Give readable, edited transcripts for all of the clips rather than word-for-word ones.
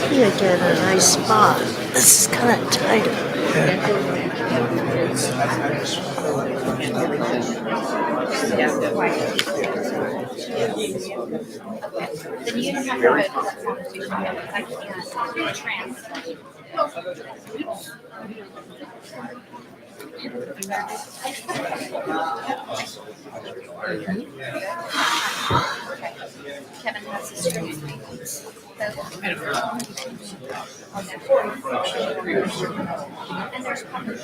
You get a nice spot. This is kind of tight over here. Then you don't have to write that conversation because I can't translate. Kevin has his strings. And there's probably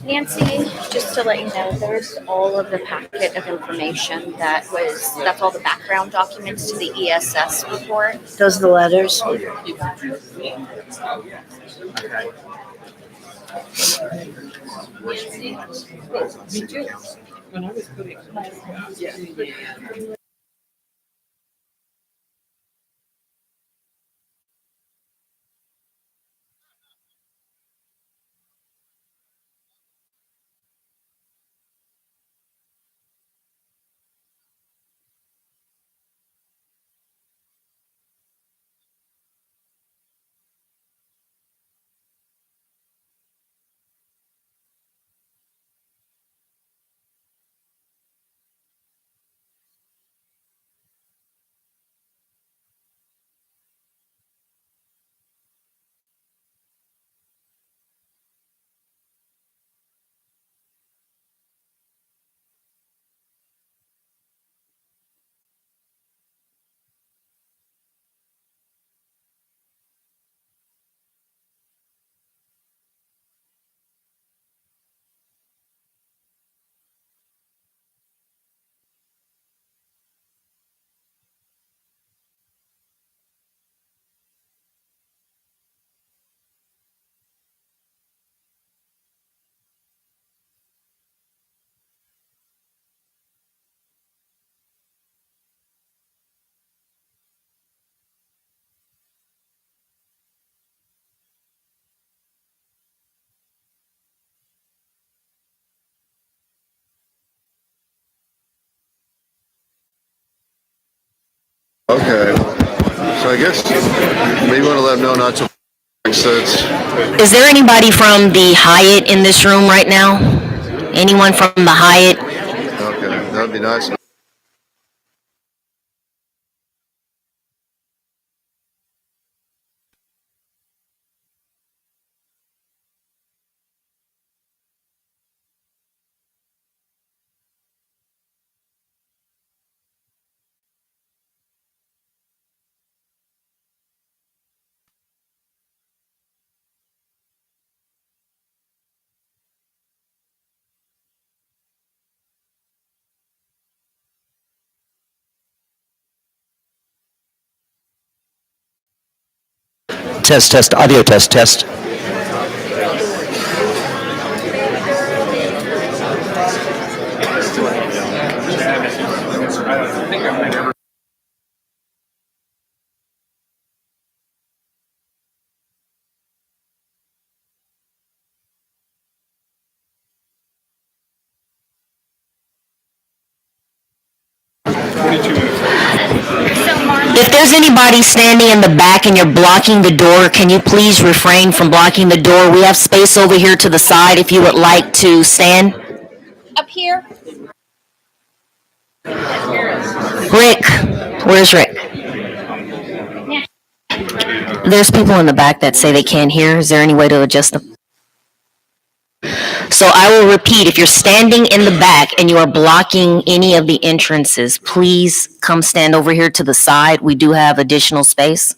Nancy, just to let you know, there's all of the packet of information that's all the background documents to the ESS report. Those are the letters. Okay. So I guess maybe you want to let them know not to sense. Is there anybody from the Hyatt in this room right now? Anyone from the Hyatt? Okay, that would be nice. Test, audio test. If there's anybody standing in the back and you're blocking the door, can you please refrain from blocking the door? We have space over here to the side if you would like to stand. up here. Rick, where's Rick? There's people in the back that say they can't hear. Is there any way to adjust them? So I will repeat, if you're standing in the back and you are blocking any of the entrances, please come stand over here to the side. We do have additional space.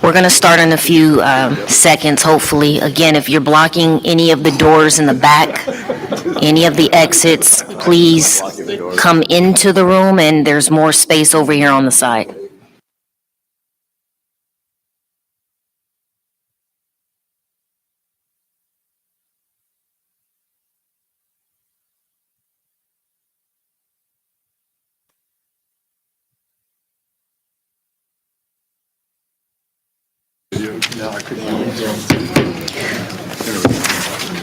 We're going to start in a few seconds, hopefully. Again, if you're blocking any of the doors in the back, any of the exits, please come into the room, and there's more space over here on the side.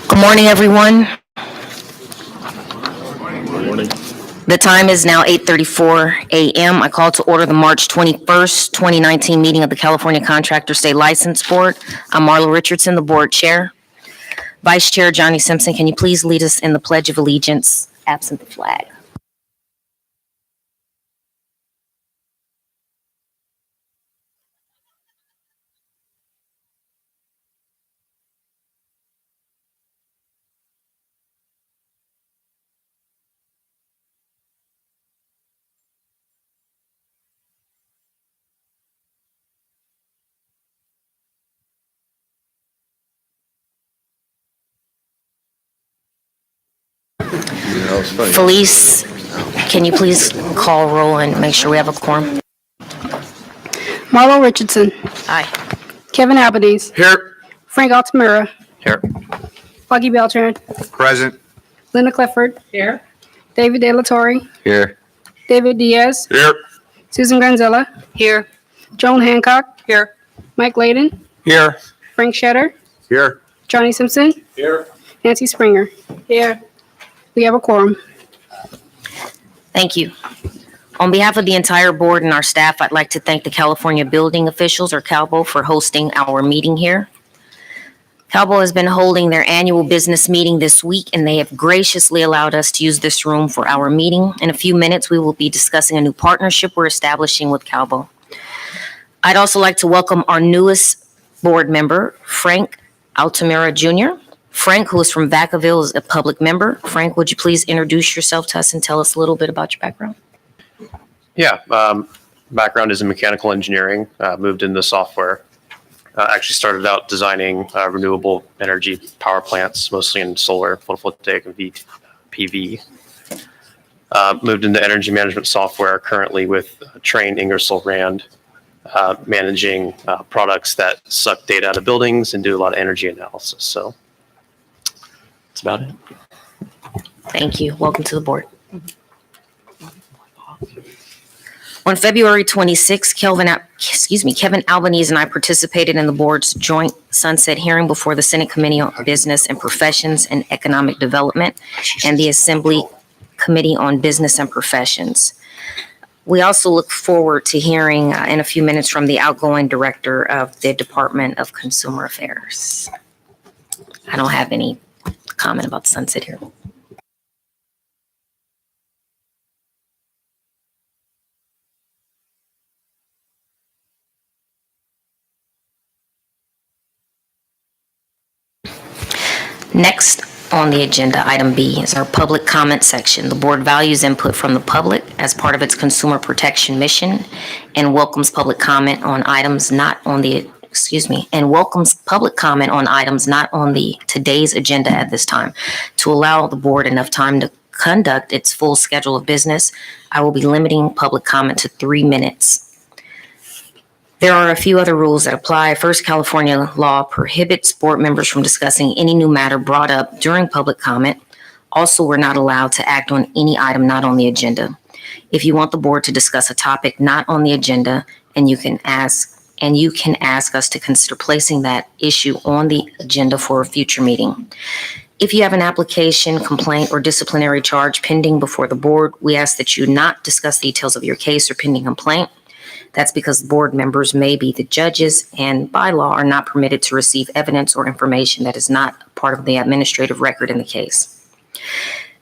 Good morning, everyone. The time is now 8:34 a.m. I call to order the March 21st, 2019 meeting of the California Contractor State License Board. I'm Marla Richardson, the board chair. Vice Chair Johnny Simpson, can you please lead us in the Pledge of Allegiance, absent the flag? That was funny. Felice, can you please call roll and make sure we have a quorum? Marlo Richardson, Aye. Kevin Albanese, Here. Frank Altamira, Here. Lucky Beltran, Present. Linda Clifford, Here. David De La Torre, Here. David Diaz, Here. Susan Granzella, Here. Joan Hancock, Here. Mike Layden, Here. Frank Shetter, Here. Johnny Simpson, Here. Nancy Springer. Here. We have a quorum. Thank you. On behalf of the entire board and our staff, I'd like to thank the California Building Officials, or CALBO, for hosting our meeting here. CALBO has been holding their annual business meeting this week, and they have graciously allowed us to use this room for our meeting. In a few minutes, we will be discussing a new partnership we're establishing with CALBO. I'd also like to welcome our newest board member, Frank Altamira Jr. Frank, who is from Vacaville, is a public member. Frank, would you please introduce yourself to us and tell us a little bit about your background? Yeah, background is in mechanical engineering, moved into software. Actually started out designing renewable energy power plants, mostly in solar, photovoltaic, and PV. Moved into energy management software, currently with Trane Ingersoll Rand, managing products that suck data out of buildings and do a lot of energy analysis. So that's about it. Thank you. Welcome to the board. On February 26th, Kevin Albanese and I participated in the board's joint sunset hearing before the Senate Committee on Business and Professions and Economic Development and the Assembly Committee on Business and Professions. We also look forward to hearing in a few minutes from the outgoing director of the Department of Consumer Affairs. I don't have any comment about the sunset hearing. Next on the agenda, item B, is our public comment section. The board values input from the public as part of its consumer protection mission and welcomes public comment on items not on the, today's agenda at this time. To allow the board enough time to conduct its full schedule of business, I will be limiting public comment to 3 minutes. There are a few other rules that apply. First, California law prohibits board members from discussing any new matter brought up during public comment. Also, we're not allowed to act on any item not on the agenda. If you want the board to discuss a topic not on the agenda, and you can ask us to consider placing that issue on the agenda for a future meeting. If you have an application, complaint, or disciplinary charge pending before the board, we ask that you not discuss details of your case or pending complaint. That's because board members may be the judges and by law are not permitted to receive evidence or information that is not part of the administrative record in the case.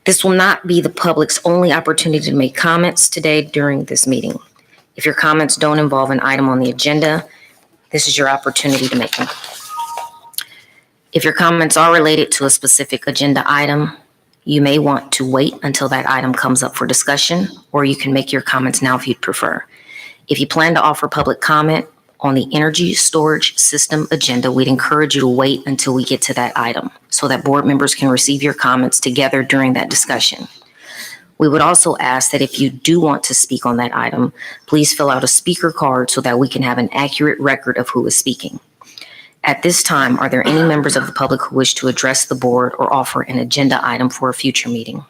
This will not be the public's only opportunity to make comments today during this meeting. If your comments don't involve an item on the agenda, this is your opportunity to make them. If your comments are related to a specific agenda item, you may want to wait until that item comes up for discussion, or you can make your comments now if you'd prefer. If you plan to offer public comment on the energy storage system agenda, we'd encourage you to wait until we get to that item so that board members can receive your comments together during that discussion. We would also ask that if you do want to speak on that item, please fill out a speaker card so that we can have an accurate record of who is speaking. At this time, are there any members of the public who wish to address the board or offer an agenda item for a future meeting?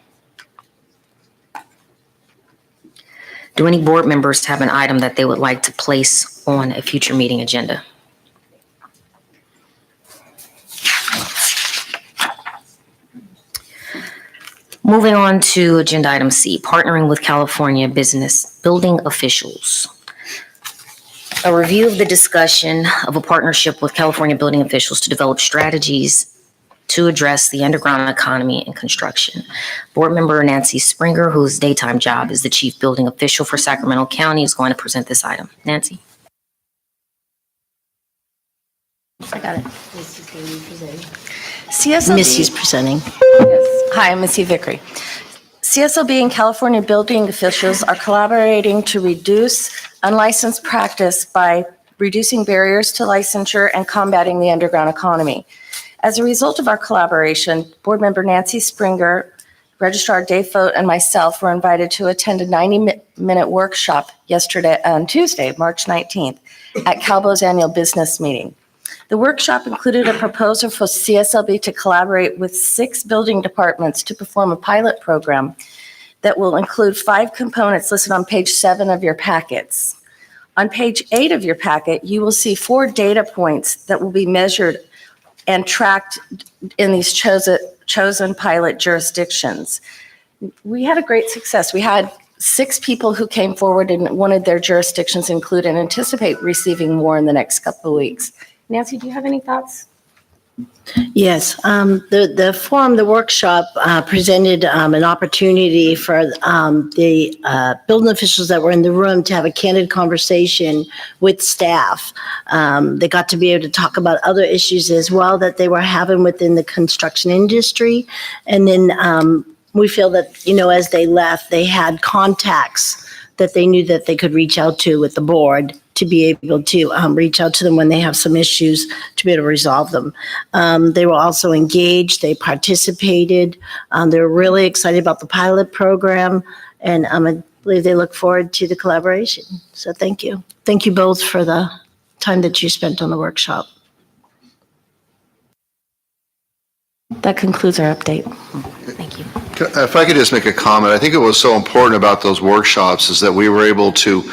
Do any board members have an item that they would like to place on a future meeting agenda? Moving on to agenda item C, partnering with California business building officials. A review of the discussion of a partnership with California building officials to develop strategies to address the underground economy and construction. Board member Nancy Springer, whose daytime job is the chief building official for Sacramento County, is going to present this item. Nancy. I got it. CSLB. Missy's presenting. Hi, I'm Missy Vickery. CSLB and California building officials are collaborating to reduce unlicensed practice by reducing barriers to licensure and combating the underground economy. As a result of our collaboration, Board Member Nancy Springer, Registrar Dave Fote, and myself were invited to attend a 90-minute workshop yesterday on Tuesday, March 19th, at Calbo's annual business meeting. The workshop included a proposal for CSLB to collaborate with 6 building departments to perform a pilot program that will include 5 components listed on page 7 of your packets. On page 8 of your packet, you will see 4 data points that will be measured and tracked in these chosen pilot jurisdictions. We had a great success. We had 6 people who came forward and wanted their jurisdictions included and anticipate receiving more in the next couple of weeks. Nancy, do you have any thoughts? Yes, the workshop presented an opportunity for the building officials that were in the room to have a candid conversation with staff. They got to be able to talk about other issues as well that they were having within the construction industry. And then we feel that, as they left, they had contacts that they knew that they could reach out to with the board to be able to reach out to them when they have some issues to be able to resolve them. They were also engaged. They participated. They were really excited about the pilot program, and I believe they look forward to the collaboration. So thank you. Thank you both for the time that you spent on the workshop. That concludes our update. Thank you. If I could just make a comment, I think it was so important about those workshops is that we were able to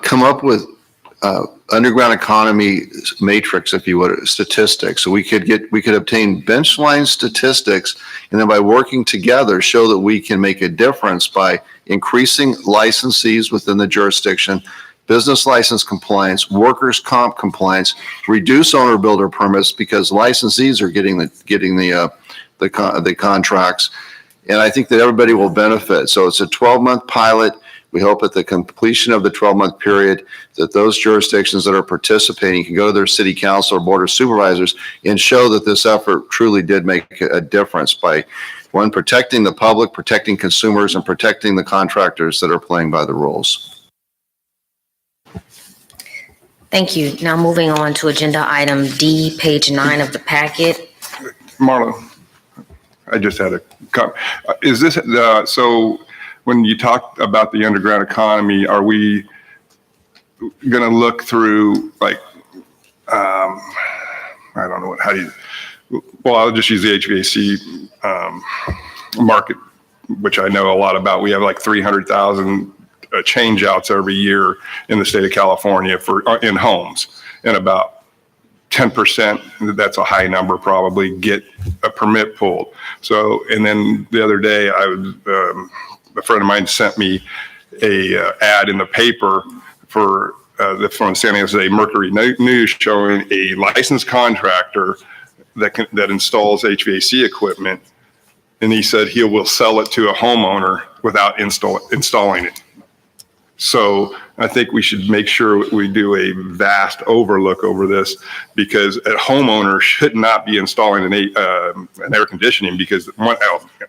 come up with underground economy matrix, if you would, statistics. So we could obtain benchline statistics, and then by working together, show that we can make a difference by increasing licensees within the jurisdiction, business license compliance, workers' comp compliance, reduce owner builder permits because licensees are getting the contracts. And I think that everybody will benefit. So it's a 12-month pilot. We hope at the completion of the 12-month period that those jurisdictions that are participating can go to their city council or board of supervisors and show that this effort truly did make a difference by, one, protecting the public, protecting consumers, and protecting the contractors that are playing by the rules. Thank you. Now moving on to agenda item D, page 9 of the packet. Marlo, I just had a comment. Is this so when you talk about the underground economy, are we going to look through like, I don't know well, I'll just use the HVAC market, which I know a lot about. We have like 300,000 change outs every year in the state of California in homes, and about 10%, that's a high number, probably get a permit pulled. So, and then the other day, a friend of mine sent me a ad in the paper from San Jose Mercury News showing a licensed contractor that installs HVAC equipment, and he said he will sell it to a homeowner without installing it. So I think we should make sure we do a vast overlook over this, because a homeowner should not be installing an air conditioning because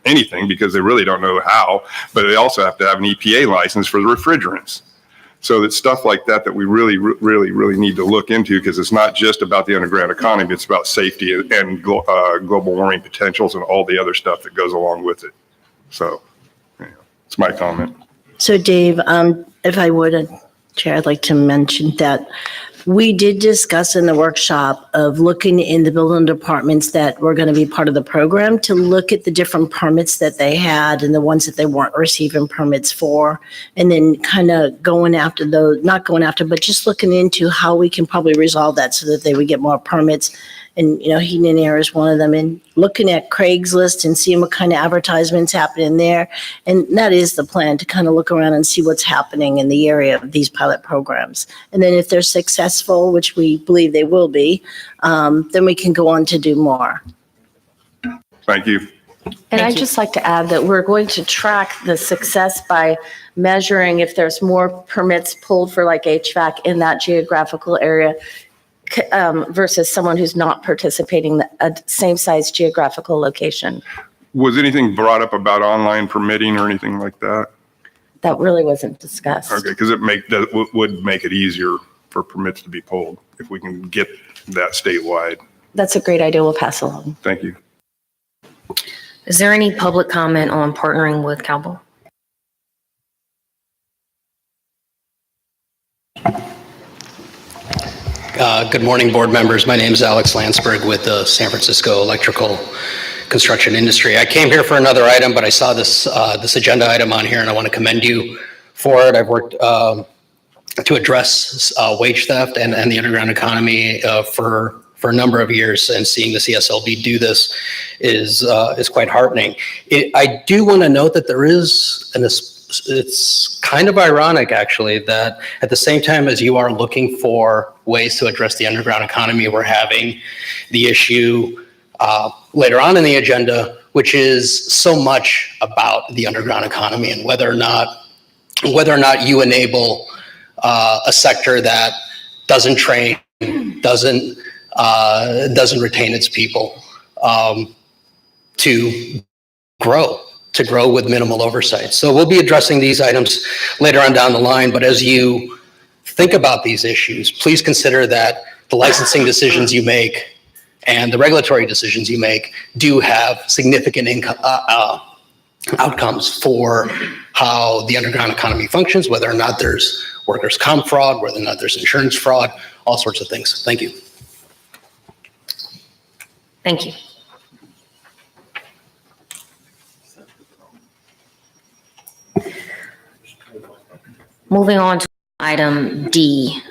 anything, because they really don't know how, but they also have to have an EPA license for the refrigerants. So that stuff like that we really, really, really need to look into, because it's not just about the underground economy, it's about safety and global warming potentials and all the other stuff that goes along with it. So, it's my comment. So Dave, if I would, Chair, I'd like to mention that we did discuss in the workshop of looking in the building departments that were going to be part of the program to look at the different permits that they had and the ones that they weren't receiving permits for. And then kind of going after those, not going after, but just looking into how we can probably resolve that so that they would get more permits. And, heating and air is one of them. And looking at Craigslist and seeing what kind of advertisements happening there. And that is the plan, to kind of look around and see what's happening in the area of these pilot programs. And then if they're successful, which we believe they will be, then we can go on to do more. Thank you. And I'd just like to add that we're going to track the success by measuring if there's more permits pulled for like HVAC in that geographical area versus someone who's not participating in a same size geographical location. Was anything brought up about online permitting or anything like that? That really wasn't discussed. Okay, because that would make it easier for permits to be pulled if we can get that statewide. That's a great idea. We'll pass along. Thank you. Is there any public comment on partnering with Cowboy? Good morning, board members. My name is Alex Landsberg with the San Francisco Electrical Construction Industry. I came here for another item, but I saw this agenda item on here, and I want to commend you for it. I've worked to address wage theft and the underground economy for a number of years, and seeing the CSLB do this is quite heartening. I do want to note that there is it's kind of ironic, actually, that at the same time as you are looking for ways to address the underground economy, we're having the issue later on in the agenda, which is so much about the underground economy and whether or not you enable a sector that doesn't train, doesn't retain its people to grow with minimal oversight. So we'll be addressing these items later on down the line, but as you think about these issues, please consider that the licensing decisions you make and the regulatory decisions you make do have significant outcomes for how the underground economy functions, whether or not there's workers' comp fraud, whether or not there's insurance fraud, all sorts of things. Thank you. Thank you. Moving on to item D,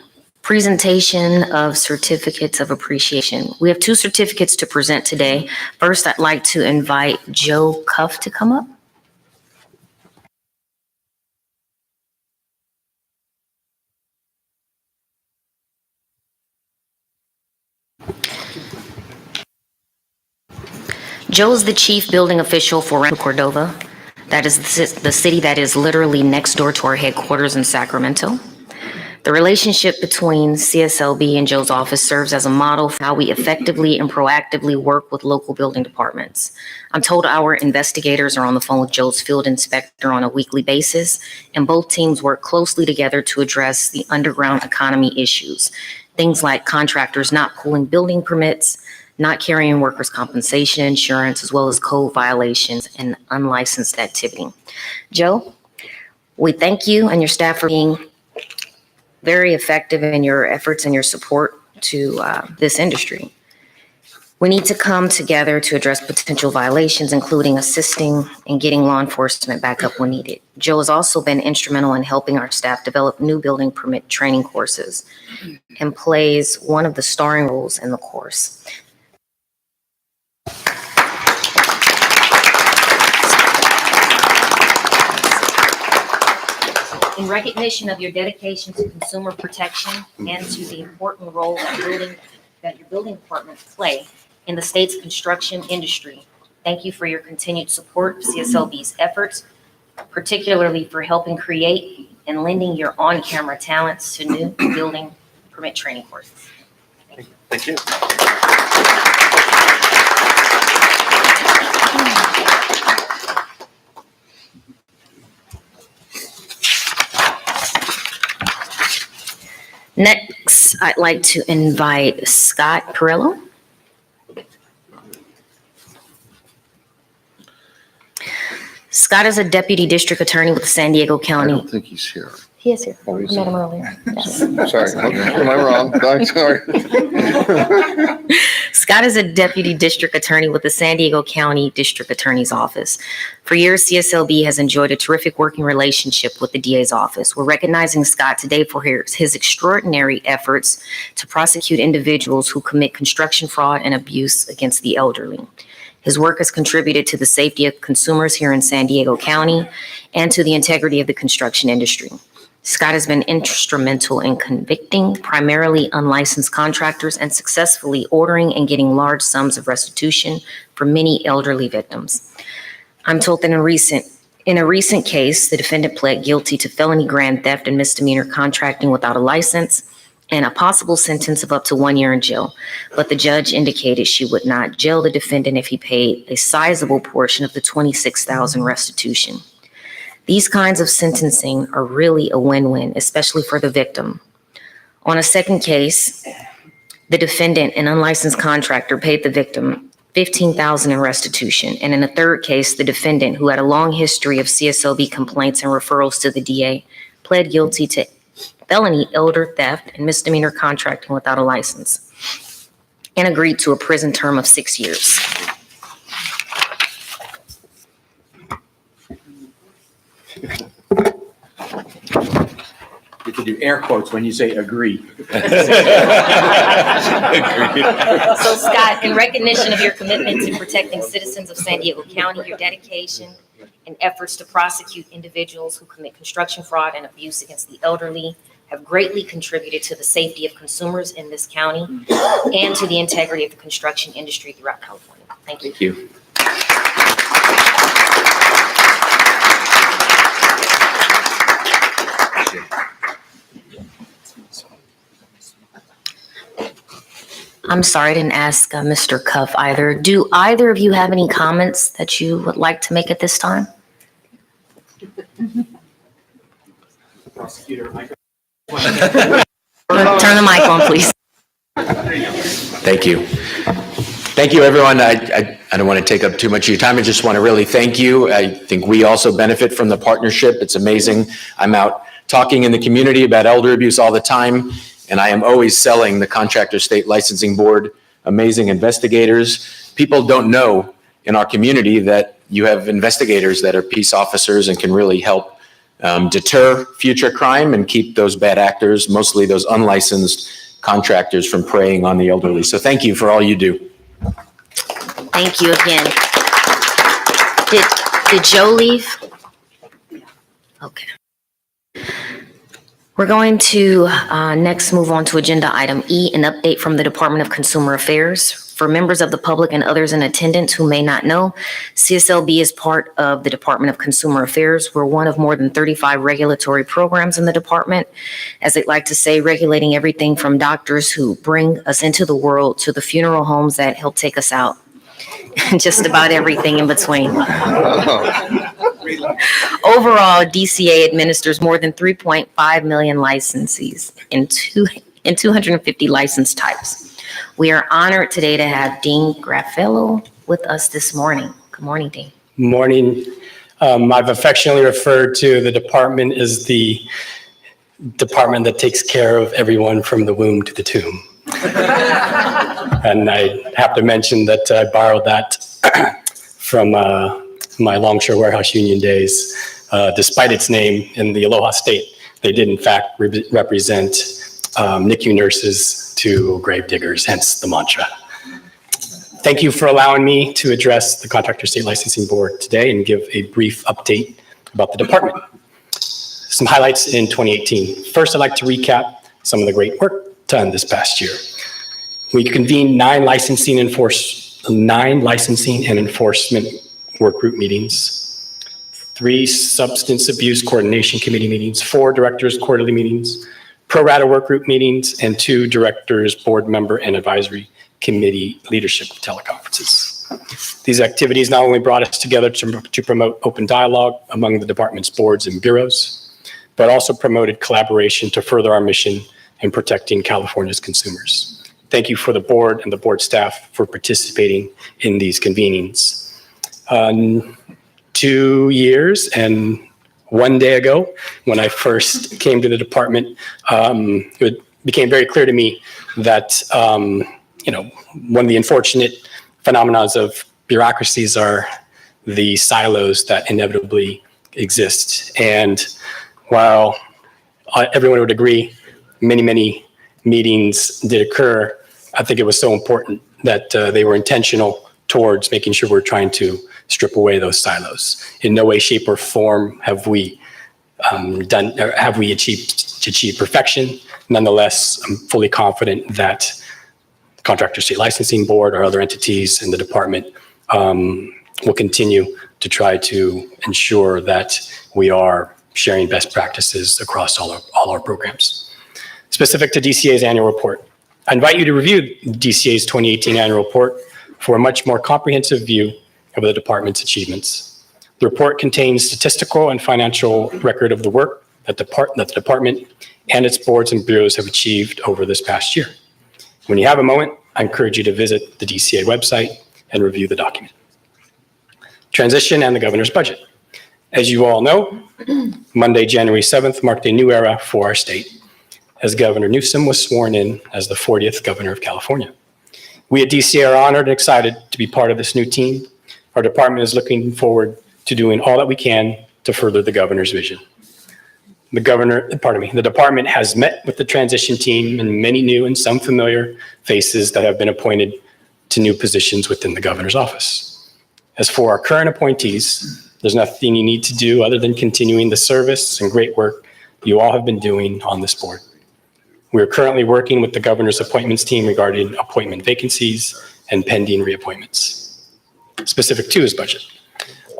presentation of certificates of appreciation. We have 2 certificates to present today. First, I'd like to invite Joe Cuff to come up. Joe is the chief building official for Rancho Cordova. That is the city that is literally next door to our headquarters in Sacramento. The relationship between CSLB and Joe's office serves as a model for how we effectively and proactively work with local building departments. I'm told our investigators are on the phone with Joe's field inspector on a weekly basis, and both teams work closely together to address the underground economy issues. Things like contractors not pulling building permits, not carrying workers' compensation insurance, as well as code violations and unlicensed activity. Joe, we thank you and your staff for being very effective in your efforts and your support to this industry. We need to come together to address potential violations, including assisting and getting law enforcement back up when needed. Joe has also been instrumental in helping our staff develop new building permit training courses and plays one of the starring roles in the course. In recognition of your dedication to consumer protection and to the important role that your building departments play in the state's construction industry, thank you for your continued support of CSLB's efforts, particularly for helping create and lending your on-camera talents to new building permit training courses. Thank you. Next, I'd like to invite Scott Perillo. Scott is a deputy district attorney with the San Diego I County. don't think he's here. He is here. We met him earlier. Yes. Sorry, am I wrong? I'm sorry. Scott is a deputy district attorney with the San Diego County District Attorney's Office. For years, CSLB has enjoyed a terrific working relationship with the DA's office. We're recognizing Scott today for his extraordinary efforts to prosecute individuals who commit construction fraud and abuse against the elderly. His work has contributed to the safety of consumers here in San Diego County and to the integrity of the construction industry. Scott has been instrumental in convicting primarily unlicensed contractors and successfully ordering and getting large sums of restitution for many elderly victims. I'm told that in a recent case, the defendant pled guilty to felony grand theft and misdemeanor contracting without a license and a possible sentence of up to 1 year in jail. But the judge indicated she would not jail the defendant if he paid a sizable portion of the $26,000 restitution. These kinds of sentencing are really a win-win, especially for the victim. On a second case, the defendant, an unlicensed contractor, paid the victim $15,000 in restitution. And in a third case, the defendant, who had a long history of CSLB complaints and referrals to the DA, pled guilty to felony elder theft and misdemeanor contracting without a license and agreed to a prison term of 6 years. You can do air quotes when you say agree. So Scott, in recognition of your commitment to protecting citizens of San Diego County, your dedication and efforts to prosecute individuals who commit construction fraud and abuse against the elderly have greatly contributed to the safety of consumers in this county and to the integrity of the construction industry throughout California. Thank you. Thank you. I'm sorry, I didn't ask Mr. Cuff either. Do either of you have any comments that you would like to make at this time? Prosecutor, Michael. Turn the mic on, please. Thank you. Thank you, everyone. I don't want to take up too much of your time. I just want to really thank you. I think we also benefit from the partnership. It's amazing. I'm out talking in the community about elder abuse all the time, and I am always selling the Contractor State Licensing Board. Amazing investigators. People don't know in our community that you have investigators that are peace officers and can really help deter future crime and keep those bad actors, mostly those unlicensed contractors, from preying on the elderly. So thank you for all you do. Thank you again. Did Joe leave? Okay. We're going to next move on to agenda item E, an update from the Department of Consumer Affairs. For members of the public and others in attendance who may not know, CSLB is part of the Department of Consumer Affairs. We're one of more than 35 regulatory programs in the department, as they'd like to say, regulating everything from doctors who bring us into the world to the funeral homes that help take us out, and just about everything in between. Overall, DCA administers more than 3.5 million licensees in 250 license types. We are honored today to have Dean Graffello with us this morning. Good morning, Dean. Morning. I've affectionately referred to the department as the department that takes care of everyone from the womb to the tomb. And I have to mention that I borrowed that from my Longshore Warehouse Union days. Despite its name in the Aloha State, they did in fact represent NICU nurses to grave diggers, hence the mantra. Thank you for allowing me to address the Contractor State Licensing Board today and give a brief update about the department. Some highlights in 2018. First, I'd like to recap some of the great work done this past year. We convened 9 licensing and enforcement work group meetings, 3 substance abuse coordination committee meetings, 4 directors quarterly meetings, pro rata work group meetings, and 2 directors, board member, and advisory committee leadership teleconferences. These activities not only brought us together to promote open dialogue among the department's boards and bureaus, but also promoted collaboration to further our mission and protecting California's consumers. Thank you for the board and the board staff for participating in these convenings. 2 years and 1 day ago, when I first came to the department, it became very clear to me that, one of the unfortunate phenomena of bureaucracies are the silos that inevitably exist. And while everyone would agree many meetings did occur, I think it was so important that they were intentional towards making sure we're trying to strip away those silos. In no way, shape, or form have we achieved perfection. Nonetheless, I'm fully confident that the Contractor State Licensing Board or other entities in the department will continue to try to ensure that we are sharing best practices across all our programs. Specific to DCA's annual report, I invite you to review DCA's 2018 annual report for a much more comprehensive view of the department's achievements. The report contains statistical and financial record of the work that the department and its boards and bureaus have achieved over this past year. When you have a moment, I encourage you to visit the DCA website and review the document. Transition and the governor's budget. As you all know, Monday, January 7th marked a new era for our state as Governor Newsom was sworn in as the 40th governor of California. We at DCA are honored and excited to be part of this new team. Our department is looking forward to doing all that we can to further the governor's vision. The department has met with the transition team and many new and some familiar faces that have been appointed to new positions within the governor's office. As for our current appointees, there's nothing you need to do other than continuing the service and great work you all have been doing on this board. We are currently working with the governor's appointments team regarding appointment vacancies and pending reappointments. Specific to his budget.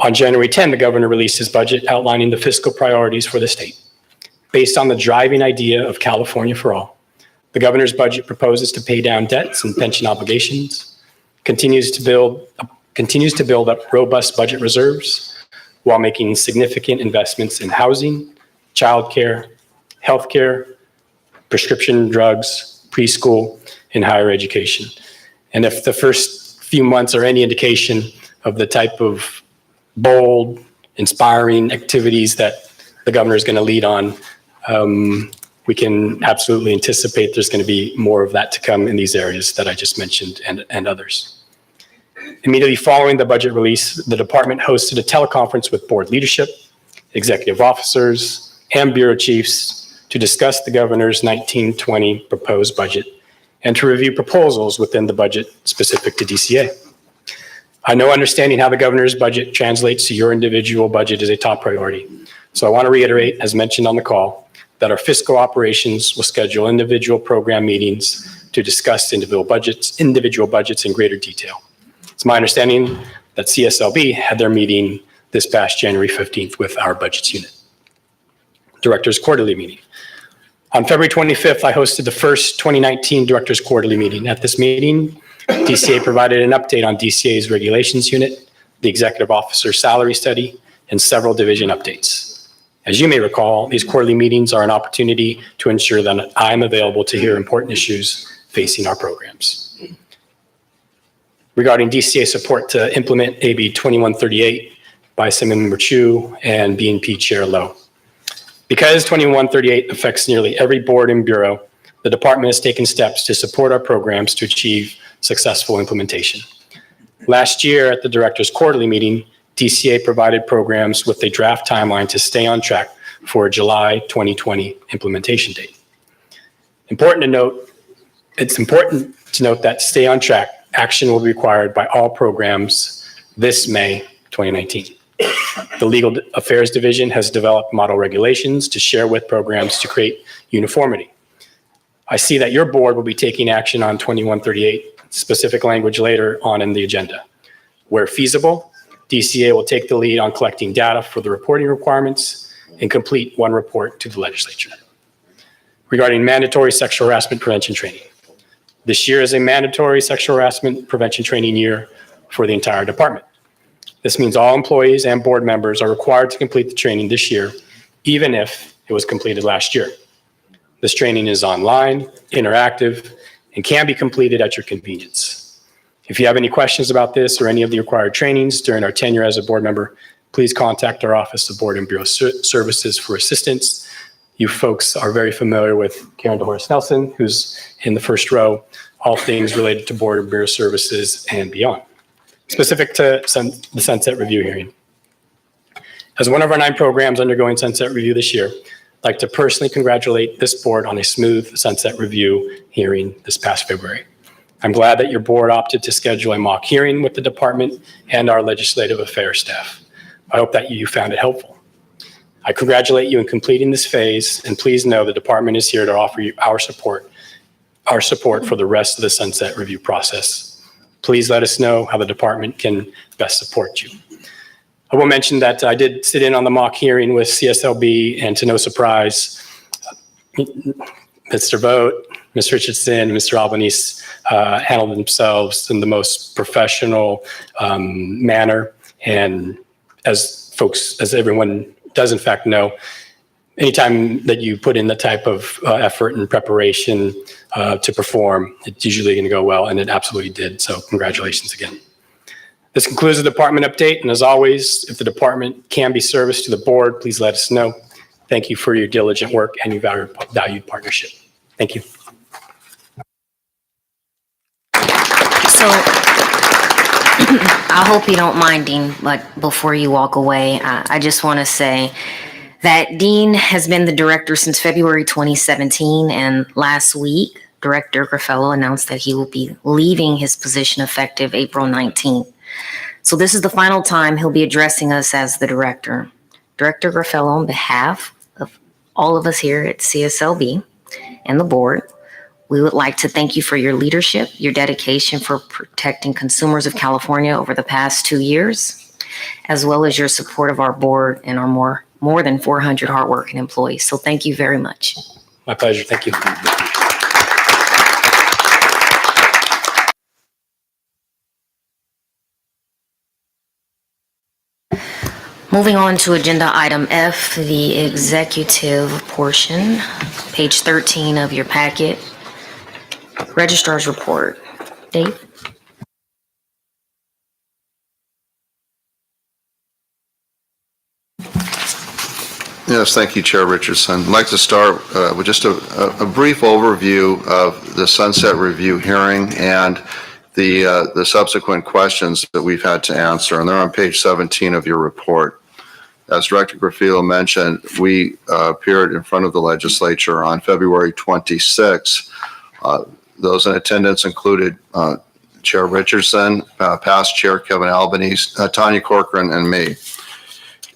On January 10, the governor released his budget outlining the fiscal priorities for the state. Based on the driving idea of California for all, the governor's budget proposes to pay down debts and pension obligations, continues to build up robust budget reserves while making significant investments in housing, childcare, healthcare, prescription drugs, preschool, and higher education. And if the first few months are any indication of the type of bold, inspiring activities that the governor is going to lead on, we can absolutely anticipate there's going to be more of that to come in these areas that I just mentioned and others. Immediately following the budget release, the department hosted a teleconference with board leadership, executive officers, and bureau chiefs to discuss the governor's 1920 proposed budget and to review proposals within the budget specific to DCA. I know understanding how the governor's budget translates to your individual budget is a top priority. So I want to reiterate, as mentioned on the call, that our fiscal operations will schedule individual program meetings to discuss individual budgets in greater detail. It's my understanding that CSLB had their meeting this past January 15th with our budgets unit. Director's Quarterly Meeting. On February 25th, I hosted the first 2019 Director's Quarterly Meeting. At this meeting, DCA provided an update on DCA's regulations unit, the executive officer salary study, and several division updates. As you may recall, these quarterly meetings are an opportunity to ensure that I'm available to hear important issues facing our programs. Regarding DCA support to implement AB 2138 by Assemblymember Chu and BNP Chair Lowe. Because 2138 affects nearly every board and bureau, the department has taken steps to support our programs to achieve successful implementation. Last year at the Director's Quarterly Meeting, DCA provided programs with a draft timeline to stay on track for a July 2020 implementation date. It's important to note that to stay on track, action will be required by all programs this May 2019. The Legal Affairs Division has developed model regulations to share with programs to create uniformity. I see that your board will be taking action on 2138, specific language later on in the agenda. Where feasible, DCA will take the lead on collecting data for the reporting requirements and complete one report to the legislature. Regarding mandatory sexual harassment prevention training. This year is a mandatory sexual harassment prevention training year for the entire department. This means all employees and board members are required to complete the training this year, even if it was completed last year. This training is online, interactive, and can be completed at your convenience. If you have any questions about this or any of the required trainings during our tenure as a board member, please contact our Office of Board and Bureau Services for assistance. You folks are very familiar with Karen DeHorst Nelson, who's in the first row, all things related to Board and Bureau Services and beyond. Specific to the Sunset Review hearing. As one of our 9 programs undergoing Sunset Review this year, I'd like to personally congratulate this board on a smooth Sunset Review hearing this past February. I'm glad that your board opted to schedule a mock hearing with the department and our legislative affairs staff. I hope that you found it helpful. I congratulate you in completing this phase, and please know the department is here to offer you our support for the rest of the Sunset Review process. Please let us know how the department can best support you. I will mention that I did sit in on the mock hearing with CSLB, and to no surprise, Mr. Vogt, Ms. Richardson, and Mr. Albanese handled themselves in the most professional manner. And as everyone does in fact know, anytime that you put in the type of effort and preparation to perform, it's usually going to go well, and it absolutely did. So congratulations again. This concludes the department update, and as always, if the department can be service to the board, please let us know. Thank you for your diligent work and your valued partnership. Thank you. So I hope you don't mind, Dean, but before you walk away, I just want to say that Dean has been the director since February 2017, and last week, Director Graffello announced that he will be leaving his position effective April 19th. So this is the final time he'll be addressing us as the director. Director Graffello, on behalf of all of us here at CSLB and the board, we would like to thank you for your leadership, your dedication for protecting consumers of California over the past 2 years, as well as your support of our board and our more than 400 hardworking employees. So thank you very much. My pleasure. Thank you. Moving on to agenda item F, the executive portion, page 13 of your packet. Registrar's report. Dave? Yes, thank you, Chair Richardson. I'd like to start with just a brief overview of the Sunset Review hearing and the subsequent questions that we've had to answer, and they're on page 17 of your report. As Director Graffello mentioned, we appeared in front of the legislature on February 26. Those in attendance included Chair Richardson, past Chair Kevin Albanese, Tanya Corcoran, and me.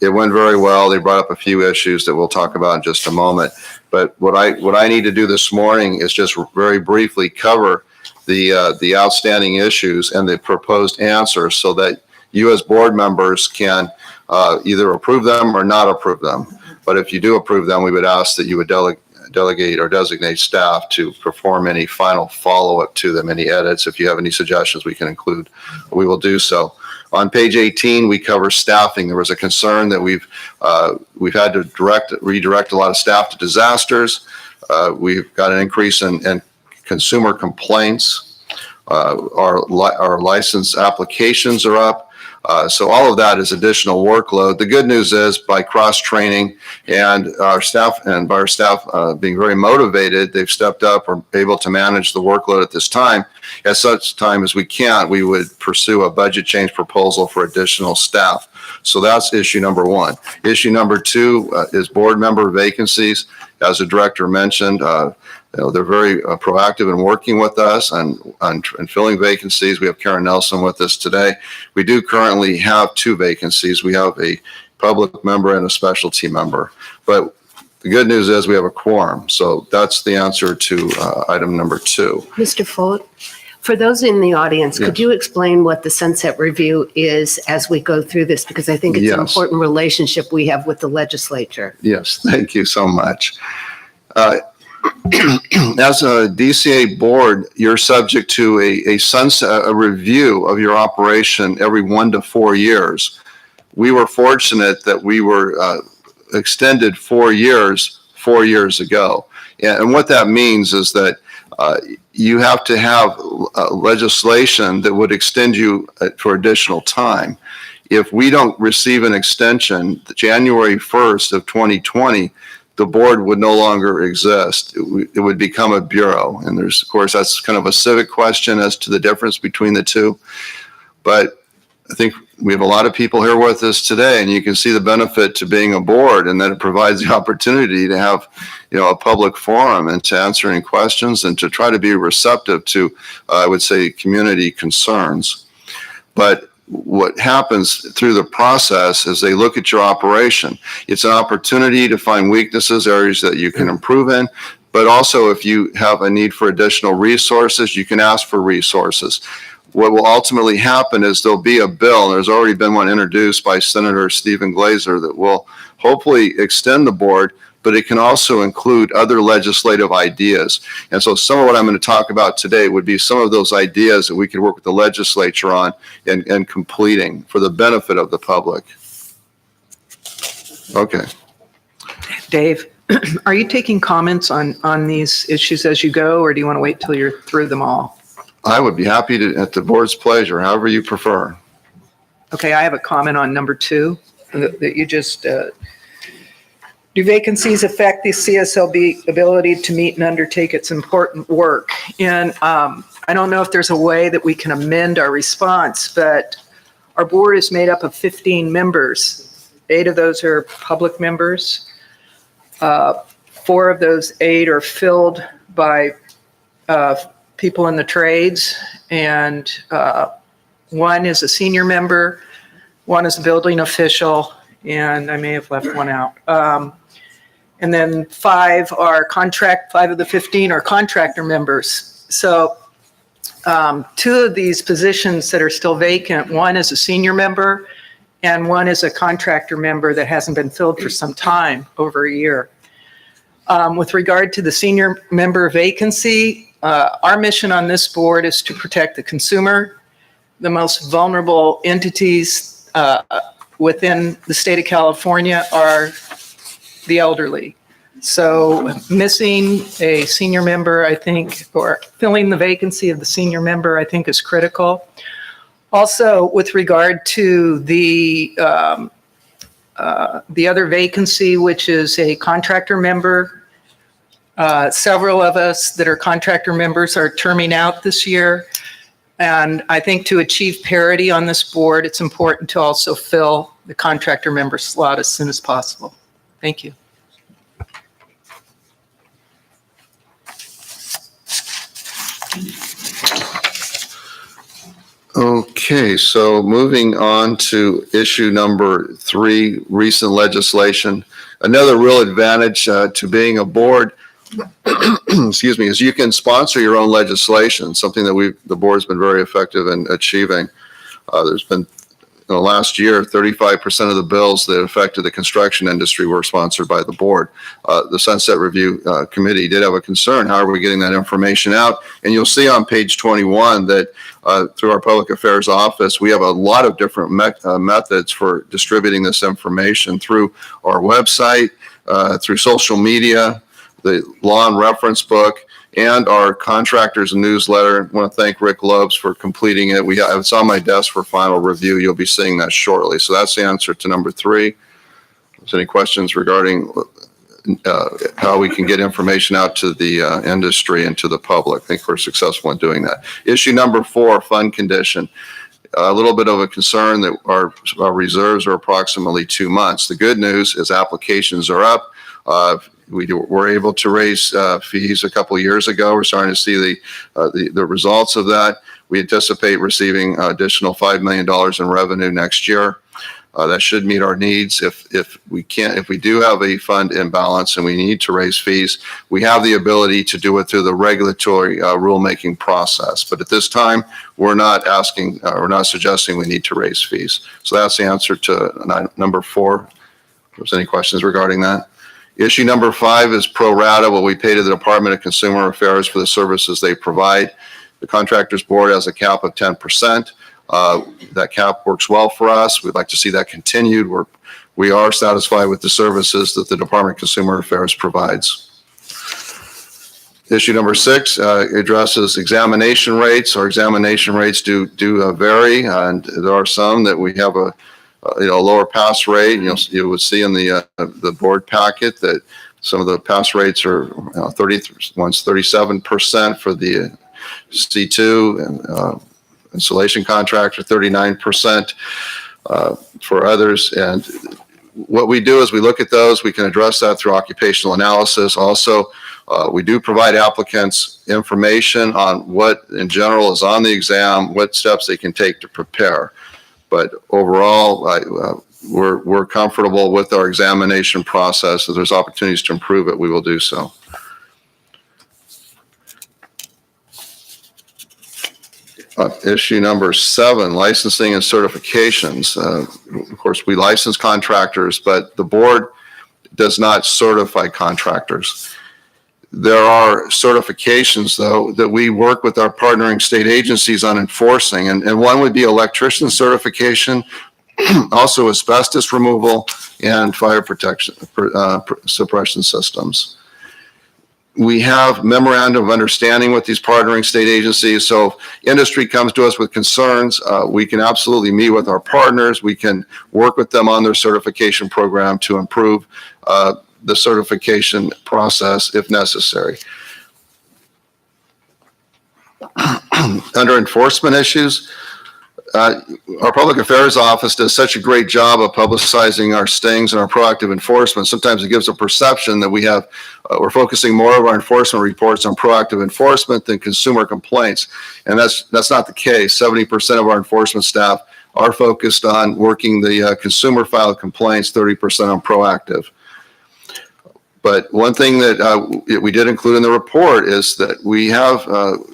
It went very well. They brought up a few issues that we'll talk about in just a moment. But what I need to do this morning is just very briefly cover the outstanding issues and the proposed answers so that you as board members can either approve them or not approve them. But if you do approve them, we would ask that you would delegate or designate staff to perform any final follow-up to them, any edits. If you have any suggestions we can include, we will do so. On page 18, we cover staffing. There was a concern that we've had to redirect a lot of staff to disasters. We've got an increase in consumer complaints. Our license applications are up. So all of that is additional workload. The good news is by cross-training and our staff being very motivated, they've stepped up or able to manage the workload at this time. At such time as we can, we would pursue a budget change proposal for additional staff. So that's issue number one. Issue number two is board member vacancies. As the director mentioned, they're very proactive in working with us and filling vacancies. We have Karen Nelson with us today. We do currently have 2 vacancies. We have a public member and a specialty member. But the good news is we have a quorum. So that's the answer to item number 2. Mr. Folt, for those in the audience, could you explain what the Sunset Review is as we go through this? Because I think it's an important relationship we have with the legislature. Yes, thank you so much. As a DCA board, you're subject to a review of your operation every 1 to 4 years. We were fortunate that we were extended 4 years 4 years ago. And what that means is that you have to have legislation that would extend you for additional time. If we don't receive an extension, January 1st of 2020, the board would no longer exist. It would become a bureau. And there's, of course, that's kind of a civic question as to the difference between the two. But I think we have a lot of people here with us today, and you can see the benefit to being a board, and that it provides the opportunity to have, a public forum and to answer any questions and to try to be receptive to, I would say, community concerns. But what happens through the process is they look at your operation. It's an opportunity to find weaknesses, areas that you can improve in, but also if you have a need for additional resources, you can ask for resources. What will ultimately happen is there'll be a bill, and there's already been one introduced by Senator Stephen Glazer that will hopefully extend the board, but it can also include other legislative ideas. And so some of what I'm going to talk about today would be some of those ideas that we could work with the legislature on and completing for the benefit of the public. Okay. Dave, are you taking comments on these issues as you go, or do you want to wait till you're through them all? I would be happy to, at the board's pleasure, however you prefer. Okay, I have a comment on number 2 that you just, do vacancies affect the CSLB ability to meet and undertake its important work? And I don't know if there's a way that we can amend our response, but our board is made up of 15 members. 8 of those are public members. 4 of those 8 are filled by people in the trades, and 1 is a senior member, 1 is a building official, and I may have left 1 out. And then 5 of the 15 are contractor members. So 2 of these positions that are still vacant, 1 is a senior member and 1 is a contractor member that hasn't been filled for some time, over a year. With regard to the senior member vacancy, our mission on this board is to protect the consumer. The most vulnerable entities within the state of California are the elderly. So missing a senior member, I think, or filling the vacancy of the senior member, I think is critical. Also, with regard to the other vacancy, which is a contractor member, several of us that are contractor members are terming out this year. And I think to achieve parity on this board, it's important to also fill the contractor member slot as soon as possible. Thank you. Okay, so moving on to issue number 3, recent legislation. Another real advantage to being a board, excuse me, is you can sponsor your own legislation, something that the board's been very effective in achieving. There's been, in the last year, 35% of the bills that affected the construction industry were sponsored by the board. The Sunset Review Committee did have a concern, how are we getting that information out? And you'll see on page 21 that through our Public Affairs Office, we have a lot of different methods for distributing this information through our website, through social media, the Law and Reference Book, and our contractors newsletter. I want to thank Rick Lobes for completing it. It's on my desk for final review. You'll be seeing that shortly. So that's the answer to number 3. If there's any questions regarding how we can get information out to the industry and to the public, I think we're successful in doing that. Issue number 4, fund condition. A little bit of a concern that our reserves are approximately 2 months. The good news is applications are up. We were able to raise fees a couple of years ago. We're starting to see the results of that. We anticipate receiving additional $5 million in revenue next year. That should meet our needs. If we do have a fund imbalance and we need to raise fees, we have the ability to do it through the regulatory rulemaking process. But at this time, we're not suggesting we need to raise fees. So that's the answer to number 4. If there's any questions regarding that. Issue number 5 is pro rata, what we pay to the Department of Consumer Affairs for the services they provide. The Contractors Board has a cap of 10%. That cap works well for us. We'd like to see that continued. We are satisfied with the services that the Department of Consumer Affairs provides. Issue number 6 addresses examination rates. Our examination rates do vary, and there are some that we have a lower pass rate. You would see in the board packet that some of the pass rates are 37% for the C2 and installation contractor, 39% for others. And what we do is we look at those. We can address that through occupational analysis. Also, we do provide applicants information on what in general is on the exam, what steps they can take to prepare. But overall, we're comfortable with our examination process. If there's opportunities to improve it, we will do so. Issue number 7, licensing and certifications. Of course, we license contractors, but the board does not certify contractors. There are certifications, though, that we work with our partnering state agencies on enforcing, and one would be electrician certification, also asbestos removal, and fire protection suppression systems. We have memorandum of understanding with these partnering state agencies. So if industry comes to us with concerns, we can absolutely meet with our partners. We can work with them on their certification program to improve the certification process if necessary. Under enforcement issues, our public affairs office does such a great job of publicizing our stings and our proactive enforcement. Sometimes it gives a perception that we're focusing more of our enforcement reports on proactive enforcement than consumer complaints. And that's not the case. 70% of our enforcement staff are focused on working the consumer filed complaints, 30% on proactive. But one thing that we did include in the report is that we have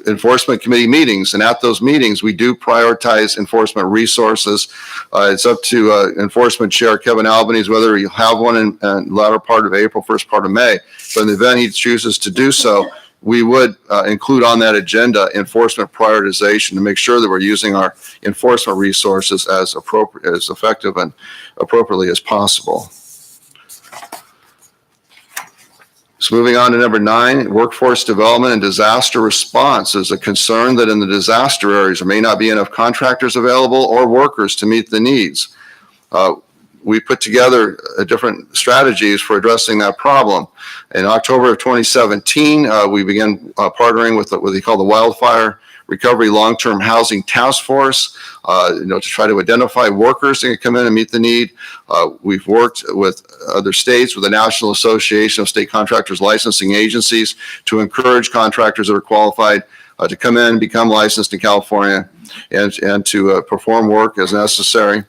enforcement committee meetings, and at those meetings, we do prioritize enforcement resources. It's up to Enforcement Chair Kevin Albanese whether you have one in the latter part of April, first part of May. But in the event he chooses to do so, we would include on that agenda enforcement prioritization to make sure that we're using our enforcement resources as effective and appropriately as possible. So moving on to number 9, workforce development and disaster response is a concern that in the disaster areas there may not be enough contractors available or workers to meet the needs. We put together different strategies for addressing that problem. In October of 2017, we began partnering with what they call the Wildfire Recovery Long-Term Housing Task Force, to try to identify workers that can come in and meet the need. We've worked with other states, with the National Association of State Contractors Licensing Agencies, to encourage contractors that are qualified to come in, become licensed in California, and to perform work as necessary.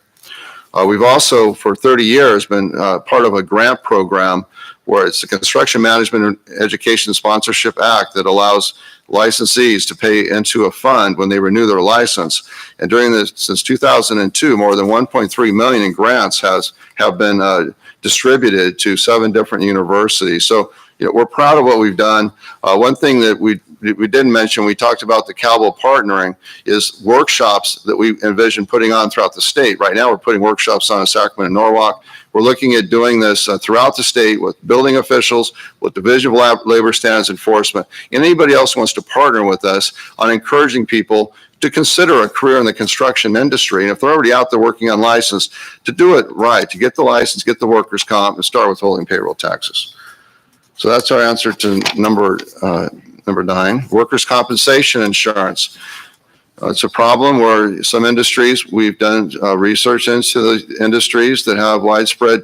We've also, for 30 years, been part of a grant program where it's the Construction Management and Education Sponsorship Act that allows licensees to pay into a fund when they renew their license. And since 2002, more than 1.3 million in grants have been distributed to 7 different universities. So, we're proud of what we've done. One thing that we didn't mention, we talked about the CalVol partnering, is workshops that we envision putting on throughout the state. Right now, we're putting workshops on in Sacramento and Norwalk. We're looking at doing this throughout the state with building officials, with Division of Labor Standards Enforcement, and anybody else who wants to partner with us on encouraging people to consider a career in the construction industry. And if they're already out there working on license, to do it right, to get the license, get the workers' comp, and start withholding payroll taxes. So that's our answer to number 9. Workers' compensation insurance. It's a problem where some industries, we've done research into the industries that have widespread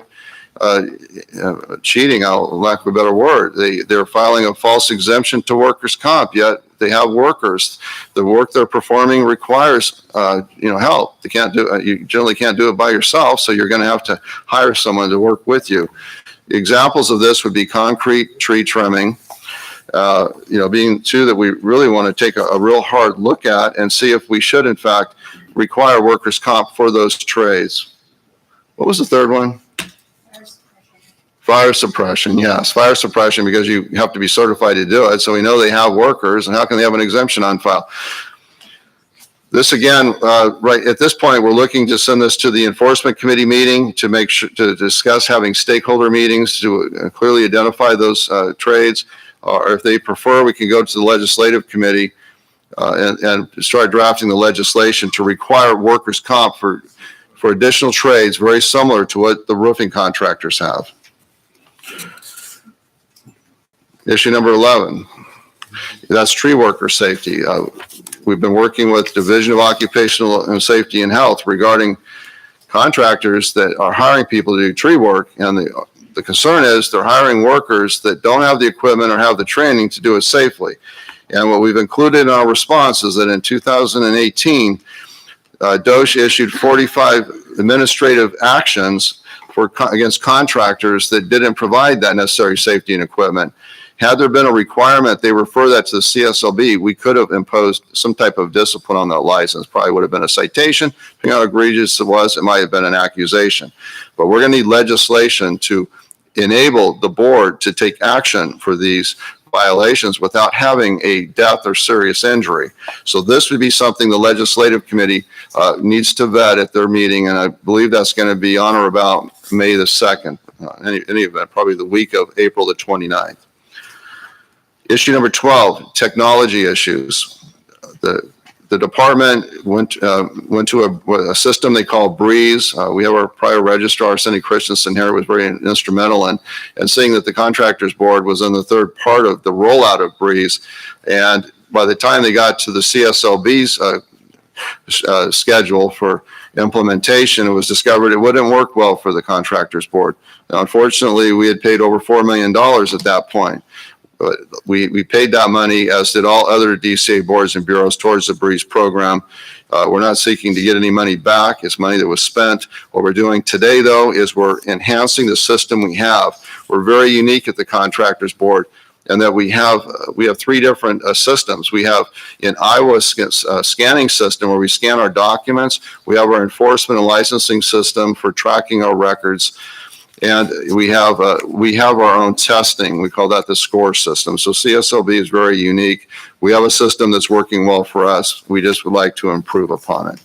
cheating, lack of a better word. They're filing a false exemption to workers' comp, yet they have workers. The work they're performing requires, help. You generally can't do it by yourself, so you're going to have to hire someone to work with you. Examples of this would be concrete tree trimming, being 2 that we really want to take a real hard look at and see if we should, in fact, require workers' comp for those trades. What was the third one? Fire suppression, yes. Fire suppression, because you have to be certified to do it. So we know they have workers, and how can they have an exemption on file? This again, right at this point, we're looking to send this to the enforcement committee meeting to make sure to discuss having stakeholder meetings to clearly identify those trades. or if they prefer, we can go to the legislative committee and start drafting the legislation to require workers' comp for additional trades very similar to what the roofing contractors have. Issue number 11, that's tree worker safety. We've been working with Division of Occupational and Safety and Health regarding contractors that are hiring people to do tree work, and the concern is they're hiring workers that don't have the equipment or have the training to do it safely. And what we've included in our response is that in 2018, DOSH issued 45 administrative actions against contractors that didn't provide that necessary safety and equipment. Had there been a requirement, they refer that to the CSLB, we could have imposed some type of discipline on that license. Probably would have been a citation. Depending on how egregious it was, it might have been an accusation. But we're going to need legislation to enable the board to take action for these violations without having a death or serious injury. So this would be something the legislative committee needs to vet at their meeting, and I believe that's going to be on or about May the 2nd. Any event, probably the week of April the 29th. Issue number 12, technology issues. The department went to a system they call Breeze. We have our prior registrar, Cindy Christensen here, was very instrumental in seeing that the contractors board was in the third part of the rollout of Breeze. And by the time they got to the CSLB's schedule for implementation, it was discovered it wouldn't work well for the contractors board. Now, unfortunately, we had paid over $4 million at that point. But we paid that money, as did all other DCA boards and bureaus, towards the Breeze program. We're not seeking to get any money back. It's money that was spent. What we're doing today, though, is we're enhancing the system we have. We're very unique at the contractors board, and that we have three different systems. We have an Iowa scanning system where we scan our documents. We have our enforcement and licensing system for tracking our records. And we have our own testing. We call that the SCORE system. So CSLB is very unique. We have a system that's working well for us. We just would like to improve upon it.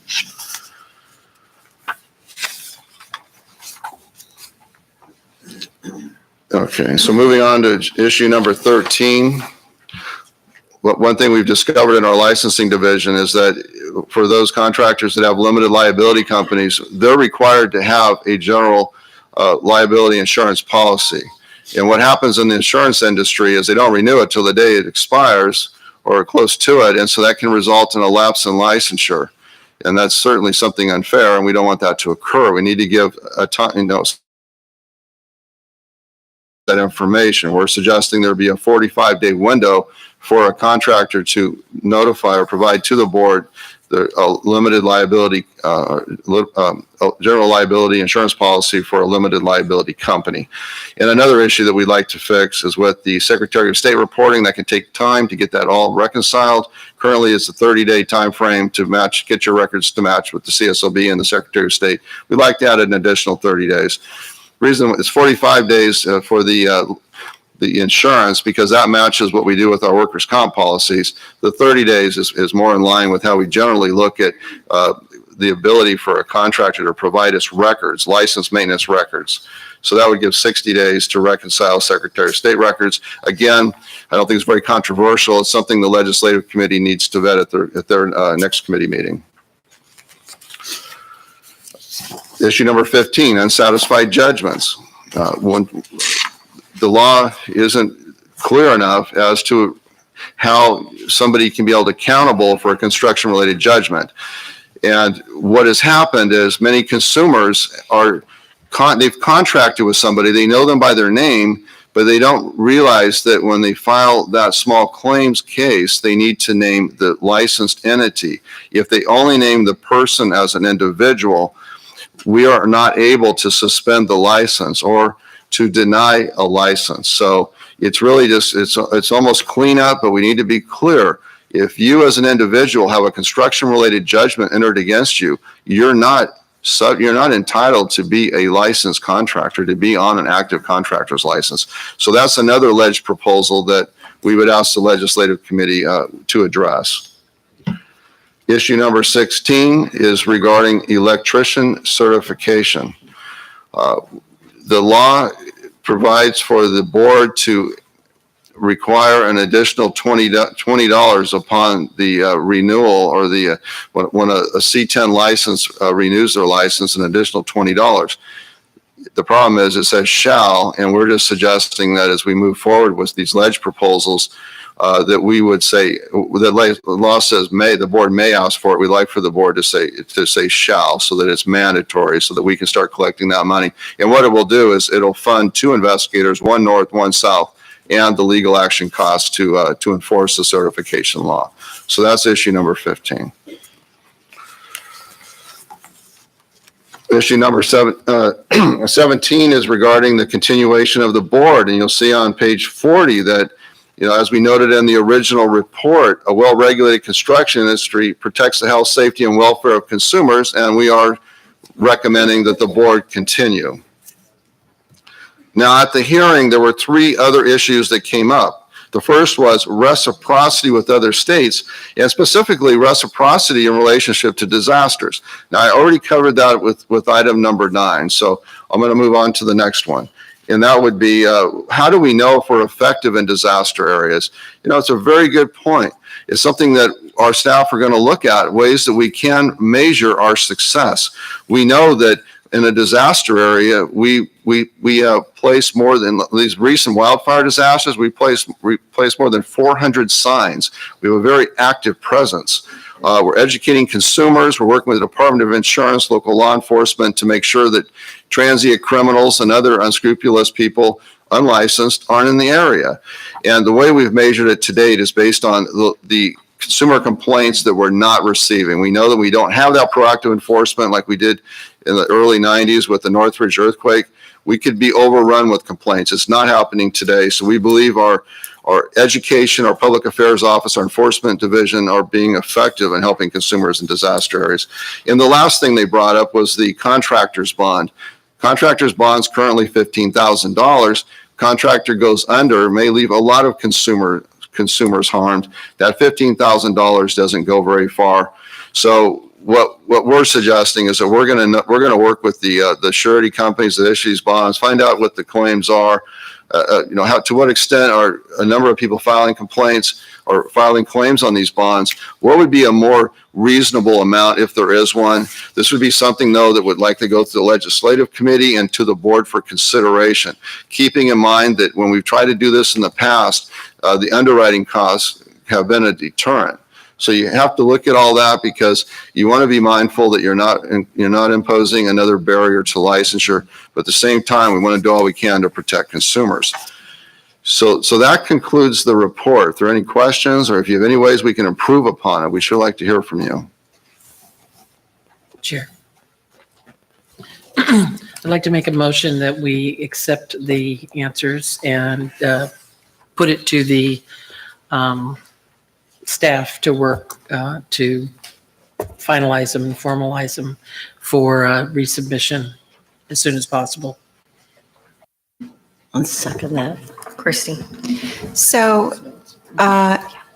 Okay, so moving on to issue number 13. One thing we've discovered in our licensing division is that for those contractors that have limited liability companies, they're required to have a general liability insurance policy. And what happens in the insurance industry is they don't renew it till the day it expires or close to it. And so that can result in a lapse in licensure. And that's certainly something unfair, and we don't want that to occur. We need to give that information. We're suggesting there be a 45-day window for a contractor to notify or provide to the board the limited liability, general liability insurance policy for a limited liability company. And another issue that we'd like to fix is with the Secretary of State reporting. That can take time to get that all reconciled. Currently, it's a 30-day time frame to get your records to match with the CSLB and the Secretary of State. We'd like to add an additional 30 days. Reason it's 45 days for the insurance, because that matches what we do with our workers' comp policies. The 30 days is more in line with how we generally look at the ability for a contractor to provide us records, licensed maintenance records. So that would give 60 days to reconcile Secretary of State records. Again, I don't think it's very controversial. It's something the legislative committee needs to vet at their next committee meeting. Issue number 15, unsatisfied judgments. The law isn't clear enough as to how somebody can be held accountable for a construction-related judgment. And what has happened is many consumers they've contracted with somebody, they know them by their name, but they don't realize that when they file that small claims case, they need to name the licensed entity. If they only name the person as an individual, we are not able to suspend the license or to deny a license. So it's really just, it's almost cleanup, but we need to be clear. If you as an individual have a construction-related judgment entered against you, you're not entitled to be a licensed contractor, to be on an active contractor's license. So that's another alleged proposal that we would ask the legislative committee to address. Issue number 16 is regarding electrician certification. The law provides for the board to require an additional $20 upon the renewal or the when a C10 license renews their license, an additional $20. The problem is it says shall, and we're just suggesting that as we move forward with these ledge proposals, that we would say, the law says may, the board may ask for it. We'd like for the board to say shall, so that it's mandatory, so that we can start collecting that money. And what it will do is it'll fund 2 investigators, 1 north, 1 south, and the legal action costs to enforce the certification law. So that's issue number 15. Issue number 17 is regarding the continuation of the board. And you'll see on page 40 that, as we noted in the original report, a well-regulated construction industry protects the health, safety, and welfare of consumers, and we are recommending that the board continue. Now, at the hearing, there were 3 other issues that came up. The first was reciprocity with other states, and specifically reciprocity in relationship to disasters. Now, I already covered that with item number 9, so I'm going to move on to the next one. And that would be, how do we know if we're effective in disaster areas? It's a very good point. It's something that our staff are going to look at, ways that we can measure our success. We know that in a disaster area, we place more than these recent wildfire disasters. We place more than 400 signs. We have a very active presence. We're educating consumers. We're working with the Department of Insurance, local law enforcement to make sure that transient criminals and other unscrupulous people, unlicensed, aren't in the area. And the way we've measured it to date is based on the consumer complaints that we're not receiving. We know that we don't have that proactive enforcement like we did in the early 90s with the Northridge earthquake. We could be overrun with complaints. It's not happening today. So we believe our education, our public affairs office, our enforcement division are being effective in helping consumers in disaster areas. And the last thing they brought up was the contractor's bond. Contractor's bond's currently $15,000. Contractor goes under, may leave a lot of consumers harmed. That $15,000 doesn't go very far. So what we're suggesting is that we're going to work with the surety companies that issue these bonds, find out what the claims are, to what extent are a number of people filing complaints or filing claims on these bonds. What would be a more reasonable amount if there is one? This would be something, though, that would likely go to the legislative committee and to the board for consideration, keeping in mind that when we've tried to do this in the past, the underwriting costs have been a deterrent. So you have to look at all that because you want to be mindful that you're not imposing another barrier to licensure, but at the same time, we want to do all we can to protect consumers. So that concludes the report. If there are any questions or if you have any ways we can improve upon it, we sure like to hear from you. Chair. I'd like to make a motion that we accept the answers and put it to the staff to work to finalize them and formalize them for resubmission as soon as possible. I'll second that. Christie. So,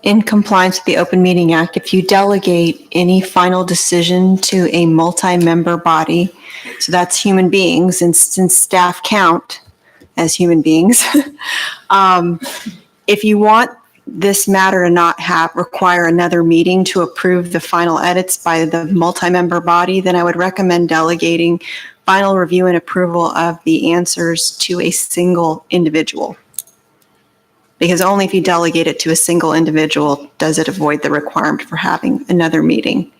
in compliance with the Open Meeting Act, if you delegate any final decision to a multi-member body, so that's human beings, and since staff count as human beings, if you want this matter to not require another meeting to approve the final edits by the multi-member body, then I would recommend delegating final review and approval of the answers to a single individual. Because only if you delegate it to a single individual does it avoid the requirement for having another meeting.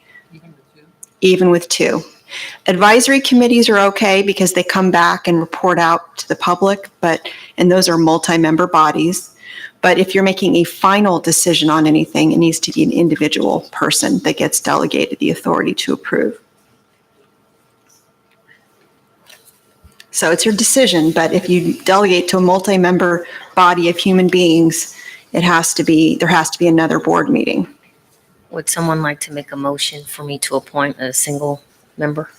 Even with 2. Advisory committees are okay because they come back and report out to the public, and those are multi-member bodies. But if you're making a final decision on anything, it needs to be an individual person that gets delegated the authority to approve. So it's your decision, but if you delegate to a multi-member body of human beings, there has to be another board meeting. Would someone like to make a motion for me to appoint a single member?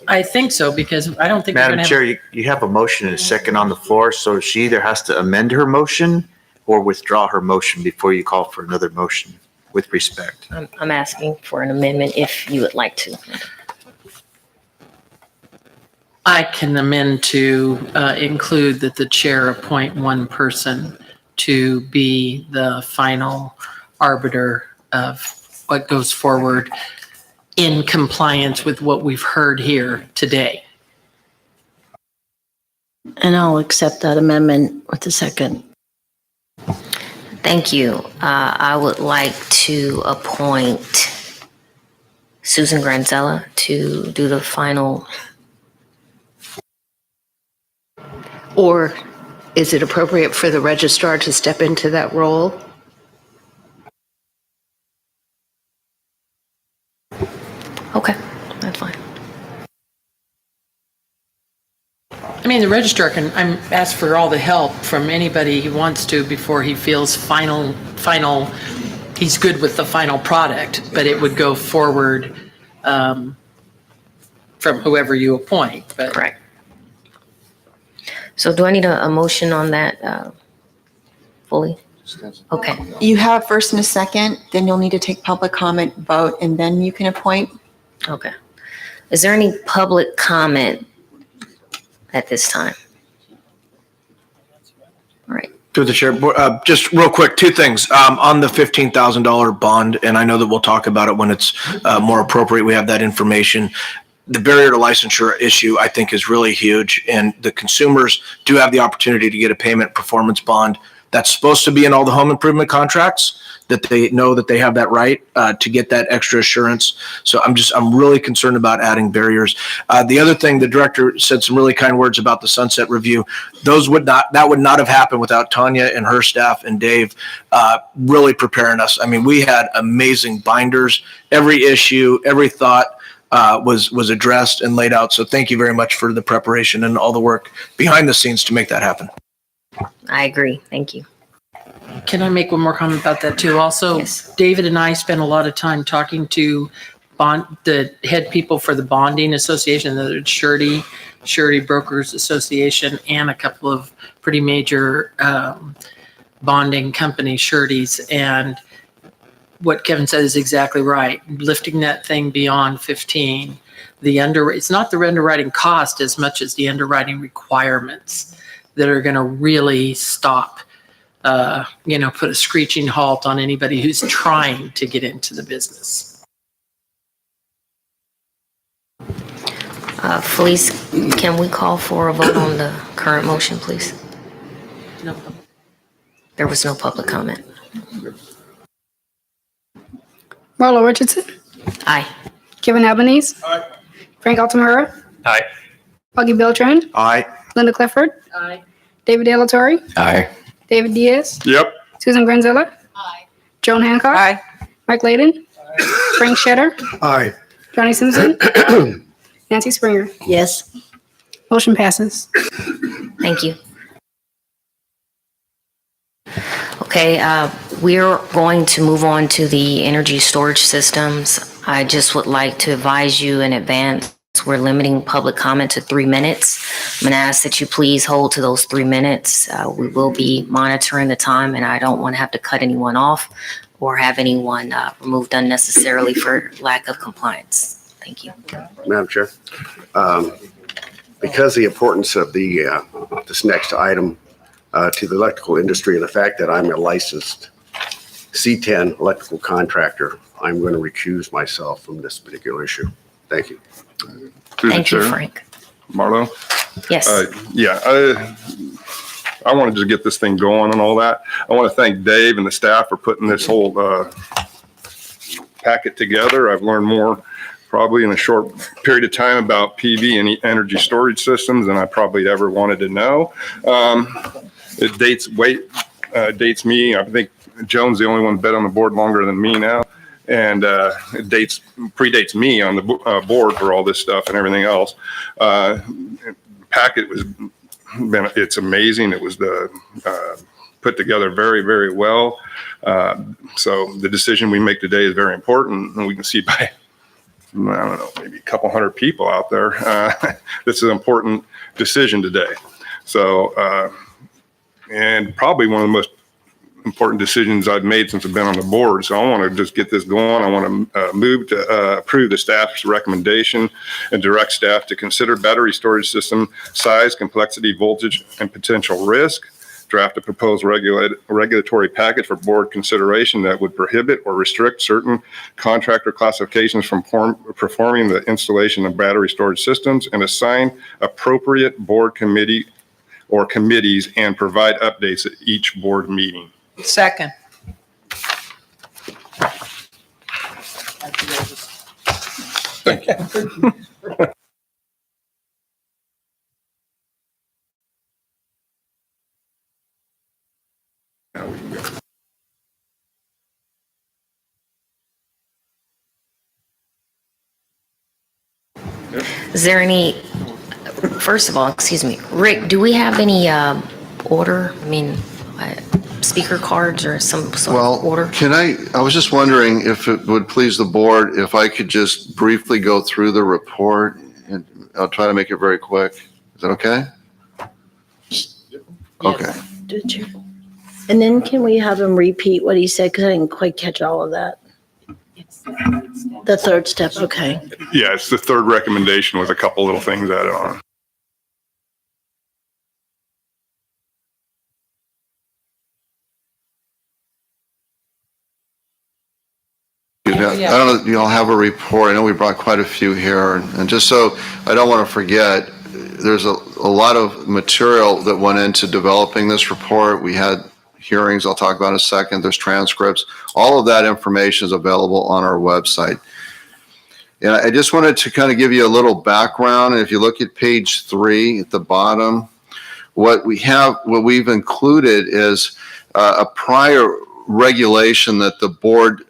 I think so, because I don't think. Madam Chair, you have a motion and a second on the floor, so she either has to amend her motion or withdraw her motion before you call for another motion, with respect. I'm asking for an amendment if you would like to. I can amend to include that the chair appoint one person to be the final arbiter of what goes forward in compliance with what we've heard here today. And I'll accept that amendment with a second. Thank you. I would like to appoint Susan Granzella to do the final. Or is it appropriate for the registrar to step into that role? Okay, that's fine. I mean, the registrar can ask for all the help from anybody he wants to before he feels he's good with the final product, but it would go forward from whoever you appoint. But Correct. So do I need a motion on that fully? Okay. You have first and a second, then you'll need to take public comment, vote, and then you can appoint. Okay. Is there any public comment at this time? All right. Through the chair, just real quick, two things. On the $15,000 bond, and I know that we'll talk about it when it's more appropriate, we have that information. The barrier to licensure issue, I think, is really huge, and the consumers do have the opportunity to get a payment performance bond. That's supposed to be in all the home improvement contracts, that they know that they have that right to get that extra assurance. So I'm really concerned about adding barriers. The other thing, the director said some really kind words about the sunset review. That would not have happened without Tanya and her staff and Dave really preparing us. I mean, we had amazing binders. Every issue, every thought was addressed and laid out. So thank you very much for the preparation and all the work behind the scenes to make that happen. I agree. Thank you. can I make one more comment about that too? Also, Yes. David and I spent a lot of time talking to the head people for the bonding association, the Surety Brokers Association, and a couple of pretty major bonding company sureties. And what Kevin said is exactly right. Lifting that thing beyond 15, it's not the underwriting cost as much as the underwriting requirements that are going to really stop, put a screeching halt on anybody who's trying to get into the business. Felice, can we call for a vote on the current motion, please? No. There was no public comment. Marlo Richardson. Aye. Kevin Albanese. Aye. Frank Altamura. Aye. Augie Beltran. Aye. Linda Clifford. Aye. David De La Torre. Aye. David Diaz. Yep. Susan Granzella. Aye. Joan Hancock. Aye. Mike Layden. Frank Shetter. Aye. Johnny Simpson. Nancy Springer. Yes. Motion passes. Thank you. Okay, we're going to move on to the energy storage systems. I just would like to advise you in advance, we're limiting public comment to 3 minutes. I'm going to ask that you please hold to those 3 minutes. We will be monitoring the time, and I don't want to have to cut anyone off or have anyone removed unnecessarily for lack of compliance. Thank you. Madam Chair, because of the importance of this next item to the electrical industry and the fact that I'm a licensed C10 electrical contractor, I'm going to recuse myself from this particular issue. Thank you. Through the Thank you, chair, Frank. Marlo? Yes. I want to just get this thing going and all that. I want to thank Dave and the staff for putting this whole packet together. I've learned more probably in a short period of time about PV and energy storage systems than I probably ever wanted to know. It dates me. I think Joan's the only one been on the board longer than me now. And it predates me on the board for all this stuff and everything else. Packet it's amazing. It was put together very, very well. So the decision we make today is very important, and we can see by, I don't know, maybe a couple hundred people out there. This is an important decision today. So, and probably one of the most important decisions I've made since I've been on the board. So I want to just get this going. I want to move to approve the staff's recommendation and direct staff to consider battery storage system size, complexity, voltage, and potential risk. Draft a proposed regulatory package for board consideration that would prohibit or restrict certain contractor classifications from performing the installation of battery storage systems, and assign appropriate board committee or committees and provide updates at each board meeting. Second. Thank you. Now we can go. Is there any, first of all, excuse me, Rick, do we have any order? I mean, speaker cards or some sort of order? Well, I was just wondering if it would please the board if I could just briefly go through the report, and I'll try to make it very quick. Is that okay? Okay. Did you? And then can we have him repeat what he said? Because I didn't quite catch all of that. The third step, okay. Yeah, it's the third recommendation with a couple little things added on. I don't know, you all have a report. I know we brought quite a few here, and just so I don't want to forget, there's a lot of material that went into developing this report. We had hearings I'll talk about in a second. There's transcripts. All of that information is available on our website. And I just wanted to kind of give you a little background. And if you look at page 3 at the bottom, what we've included is a prior regulation that the board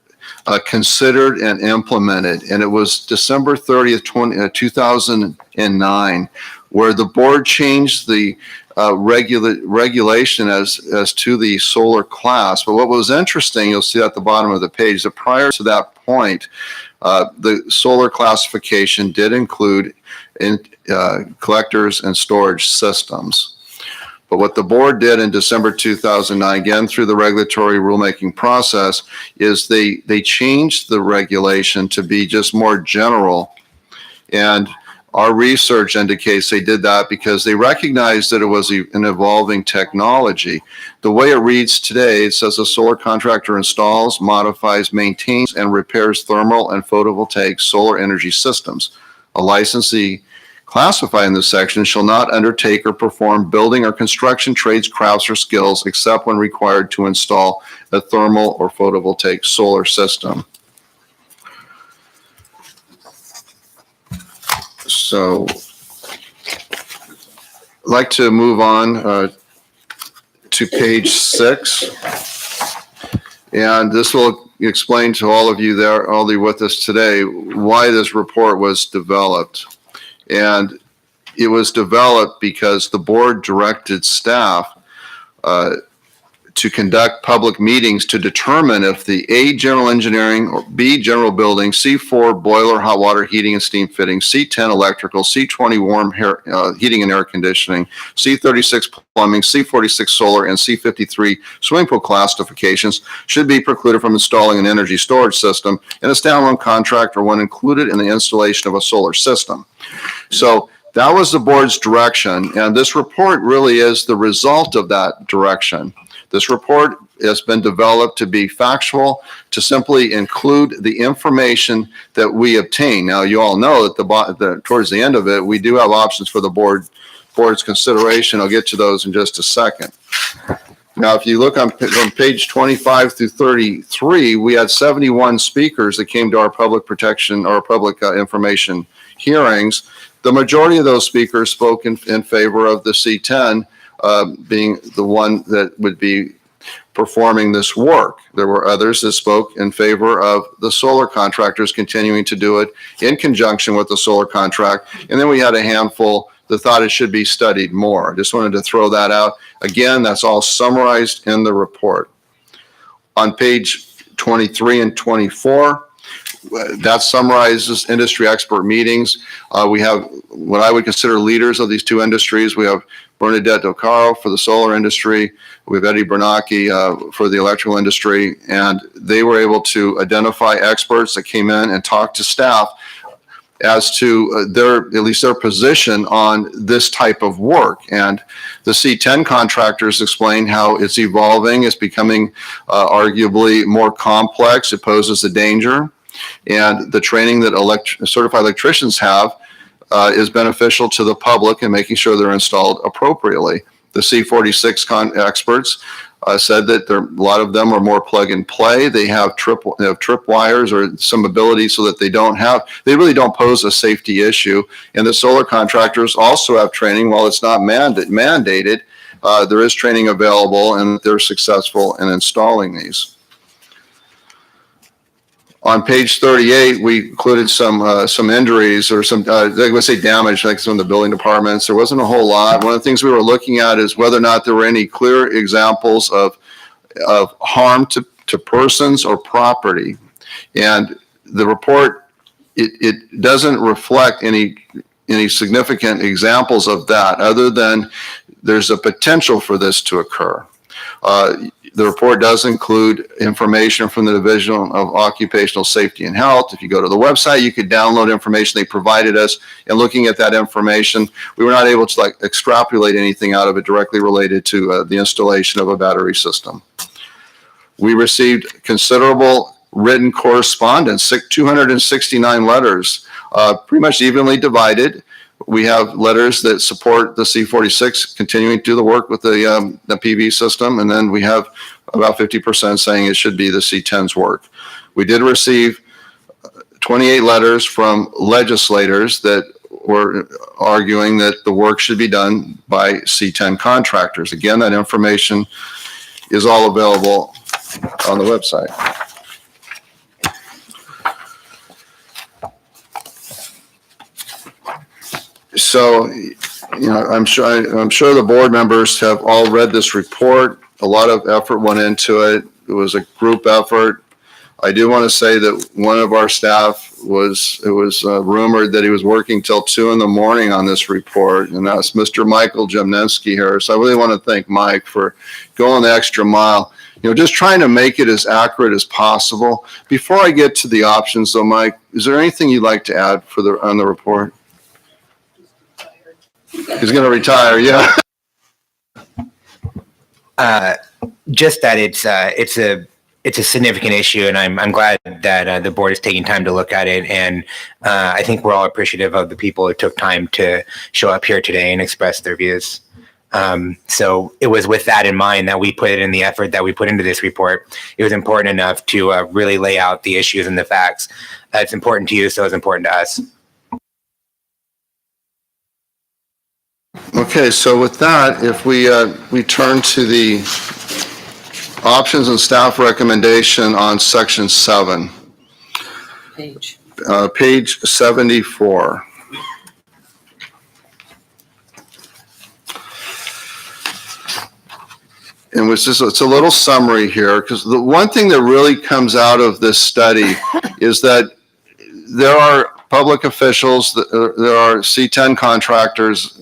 considered and implemented. And it was December 30th, 2009, where the board changed the regulation as to the solar class. But what was interesting, you'll see at the bottom of the page, that prior to that point, the solar classification did include collectors and storage systems. But what the board did in December 2009, again through the regulatory rulemaking process, is they changed the regulation to be just more general. And our research indicates they did that because they recognized that it was an evolving technology. The way it reads today, it says a solar contractor installs, modifies, maintains, and repairs thermal and photovoltaic solar energy systems. A licensee classified in this section shall not undertake or perform building or construction trades, crafts, or skills except when required to install a thermal or photovoltaic solar system. So I'd like to move on to page 6. And this will explain to all of you there, all of you with us today, why this report was developed. And it was developed because the board directed staff to conduct public meetings to determine if the A, general engineering, or B, general building, C4, boiler, hot water, heating and steam fitting, C10, electrical, C20, warm heating and air conditioning, C36, plumbing, C46, solar, and C53, swimming pool classifications should be precluded from installing an energy storage system in a standalone contract or when included in the installation of a solar system. So that was the board's direction, and this report really is the result of that direction. This report has been developed to be factual, to simply include the information that we obtain. Now, you all know that towards the end of it, we do have options for the board's consideration. I'll get to those in just a second. Now, if you look on page 25 through 33, we had 71 speakers that came to our public protection or public information hearings. The majority of those speakers spoke in favor of the C10 being the one that would be performing this work. There were others that spoke in favor of the solar contractors continuing to do it in conjunction with the solar contract. And then we had a handful that thought it should be studied more. I just wanted to throw that out. Again, that's all summarized in the report. On page 23 and 24, that summarizes industry expert meetings. We have what I would consider leaders of these two industries. We have Bernadette Docaro for the solar industry. We have Eddie Bernanke for the electrical industry. And they were able to identify experts that came in and talked to staff as to at least their position on this type of work. And the C10 contractors explain how it's evolving. It's becoming arguably more complex. It poses a danger. And the training that certified electricians have is beneficial to the public in making sure they're installed appropriately. The C46 experts said that a lot of them are more plug and play. They have trip wires or some ability so that they really don't pose a safety issue. And the solar contractors also have training. While it's not mandated, there is training available, and they're successful in installing these. On page 38, we included some injuries or some, let's say damage, like some of the building departments. There wasn't a whole lot. One of the things we were looking at is whether or not there were any clear examples of harm to persons or property. And the report, it doesn't reflect any significant examples of that, other than there's a potential for this to occur. The report does include information from the Division of Occupational Safety and Health. If you go to the website, you could download information they provided us. And looking at that information, we were not able to extrapolate anything out of it directly related to the installation of a battery system. We received considerable written correspondence, 269 letters, pretty much evenly divided. We have letters that support the C46 continuing to do the work with the PV system, and then we have about 50% saying it should be the C10's work. We did receive 28 letters from legislators that were arguing that the work should be done by C10 contractors. Again, that information is all available on the website. So, I'm sure the board members have all read this report. A lot of effort went into it. It was a group effort. I do want to say that one of our staff it was rumored that he was working till 2 a.m. on this report, and that's Mr. Michael Jemnensky here. So I really want to thank Mike for going the extra mile, just trying to make it as accurate as possible. Before I get to the options though, Mike, is there anything you'd like to add on the report? He's going to retire, yeah. Just that it's a significant issue, and I'm glad that the board is taking time to look at it. And I think we're all appreciative of the people who took time to show up here today and express their views. So it was with that in mind that we put it in the effort that we put into this report. It was important enough to really lay out the issues and the facts. It's important to you, so it's important to us. Okay, so with that, if we turn to the options and staff recommendation on section 7. Page 74. And it's a little summary here, because the one thing that really comes out of this study is that there are public officials, there are C10 contractors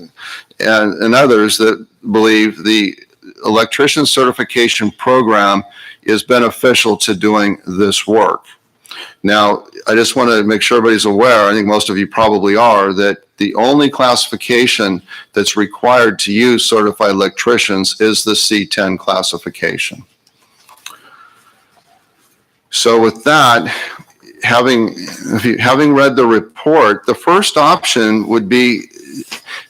and others that believe the electrician certification program is beneficial to doing this work. Now, I just want to make sure everybody's aware, I think most of you probably are, that the only classification that's required to use certified electricians is the C10 classification. So with that, having read the report, the first option would be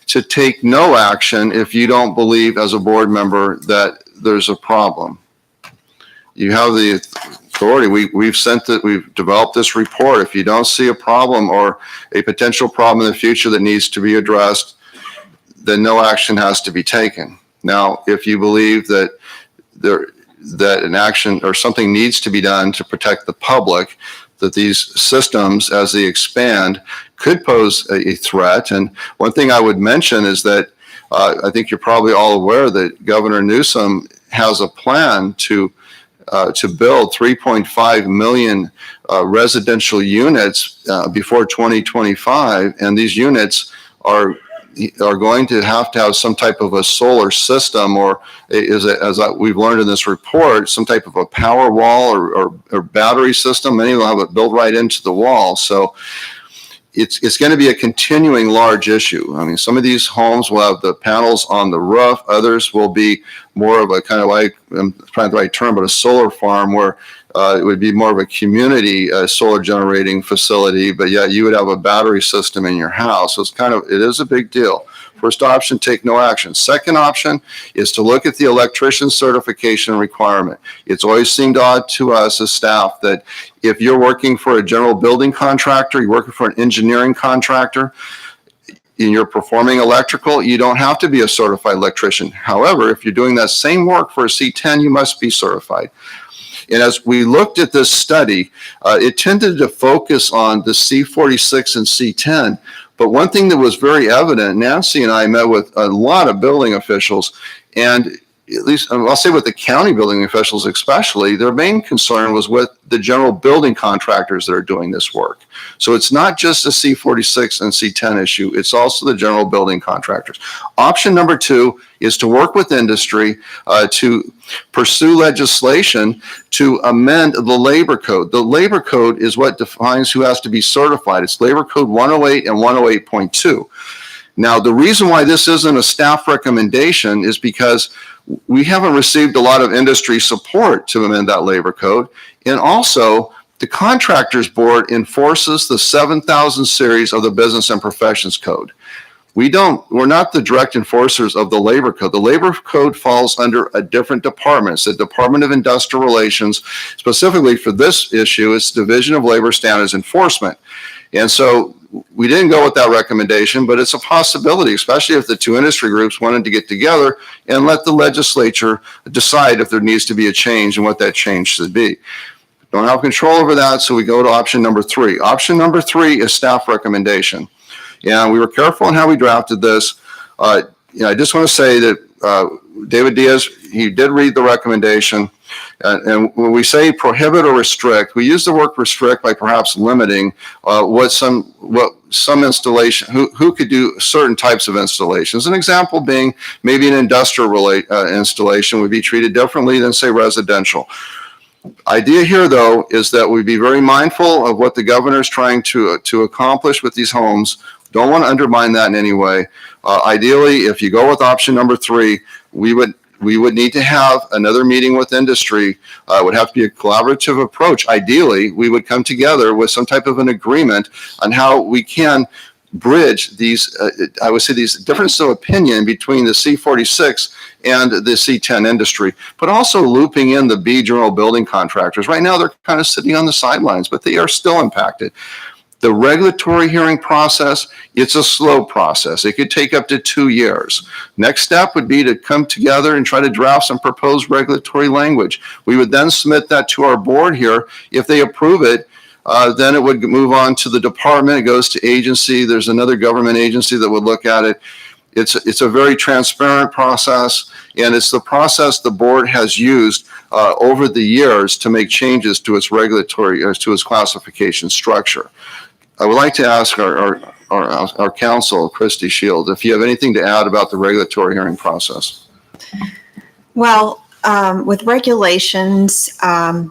to take no action if you don't believe as a board member that there's a problem. You have the authority. We've developed this report. If you don't see a problem or a potential problem in the future that needs to be addressed, then no action has to be taken. Now, if you believe that an action or something needs to be done to protect the public, that these systems, as they expand, could pose a threat. And one thing I would mention is that I think you're probably all aware that Governor Newsom has a plan to to build 3.5 million residential units before 2025, and these units are going to have some type of a solar system, or we've learned in this report, some type of a power wall or battery system. Many will have it built right into the wall. So it's going to be a continuing large issue. I mean, some of these homes will have the panels on the roof. Others will be more of a kind of like, I'm trying the right term, but a solar farm where it would be more of a community solar generating facility, but yet you would have a battery system in your house. So it is a big deal. First option, take no action. Second option is to look at the electrician certification requirement. It's always seemed odd to us as staff that if you're working for a general building contractor, you're working for an engineering contractor, and you're performing electrical, you don't have to be a certified electrician. However, if you're doing that same work for a C10, you must be certified. And as we looked at this study, it tended to focus on the C46 and C10. But one thing that was very evident, Nancy and I met with a lot of building officials, and at least I'll say with the county building officials especially, their main concern was with the general building contractors that are doing this work. So it's not just a C46 and C10 issue, it's also the general building contractors. Option number 2 is to work with industry to pursue legislation to amend the labor code. The labor code is what defines who has to be certified. It's Labor Code 108 and 108.2. Now, the reason why this isn't a staff recommendation is because we haven't received a lot of industry support to amend that labor code. And also, the Contractors Board enforces the 7000 series of the Business and Professions Code. We're not the direct enforcers of the labor code. The labor code falls under a different department. It's the Department of Industrial Relations. Specifically for this issue, it's Division of Labor Standards Enforcement. And so we didn't go with that recommendation, but it's a possibility, especially if the two industry groups wanted to get together and let the legislature decide if there needs to be a change and what that change should be. Don't have control over that, so we go to option number 3. Option number 3 is staff recommendation. And we were careful in how we drafted this. I just want to say that David Diaz, he did read the recommendation. And when we say prohibit or restrict, we use the word restrict by perhaps limiting what some installation, who could do certain types of installations. An example being maybe an industrial installation would be treated differently than, say, residential. Idea here, though, is that we be very mindful of what the governor is trying to accomplish with these homes. Don't want to undermine that in any way. Ideally, if you go with option number 3, we would need to have another meeting with industry. It would have to be a collaborative approach. Ideally, we would come together with some type of an agreement on how we can bridge these, I would say, these differences of opinion between the C46 and the C10 industry, but also looping in the B general building contractors. Right now, they're kind of sitting on the sidelines, but they are still impacted. The regulatory hearing process, it's a slow process. It could take up to 2 years. Next step would be to come together and try to draft some proposed regulatory language. We would then submit that to our board here. If they approve it, then it would move on to the department. It goes to agency. There's another government agency that would look at it. It's a very transparent process, and it's the process the board has used over the years to make changes to its regulatory, to its classification structure. I would like to ask our counsel, Christy Shield, if you have anything to add about the regulatory hearing process. Well, with regulations,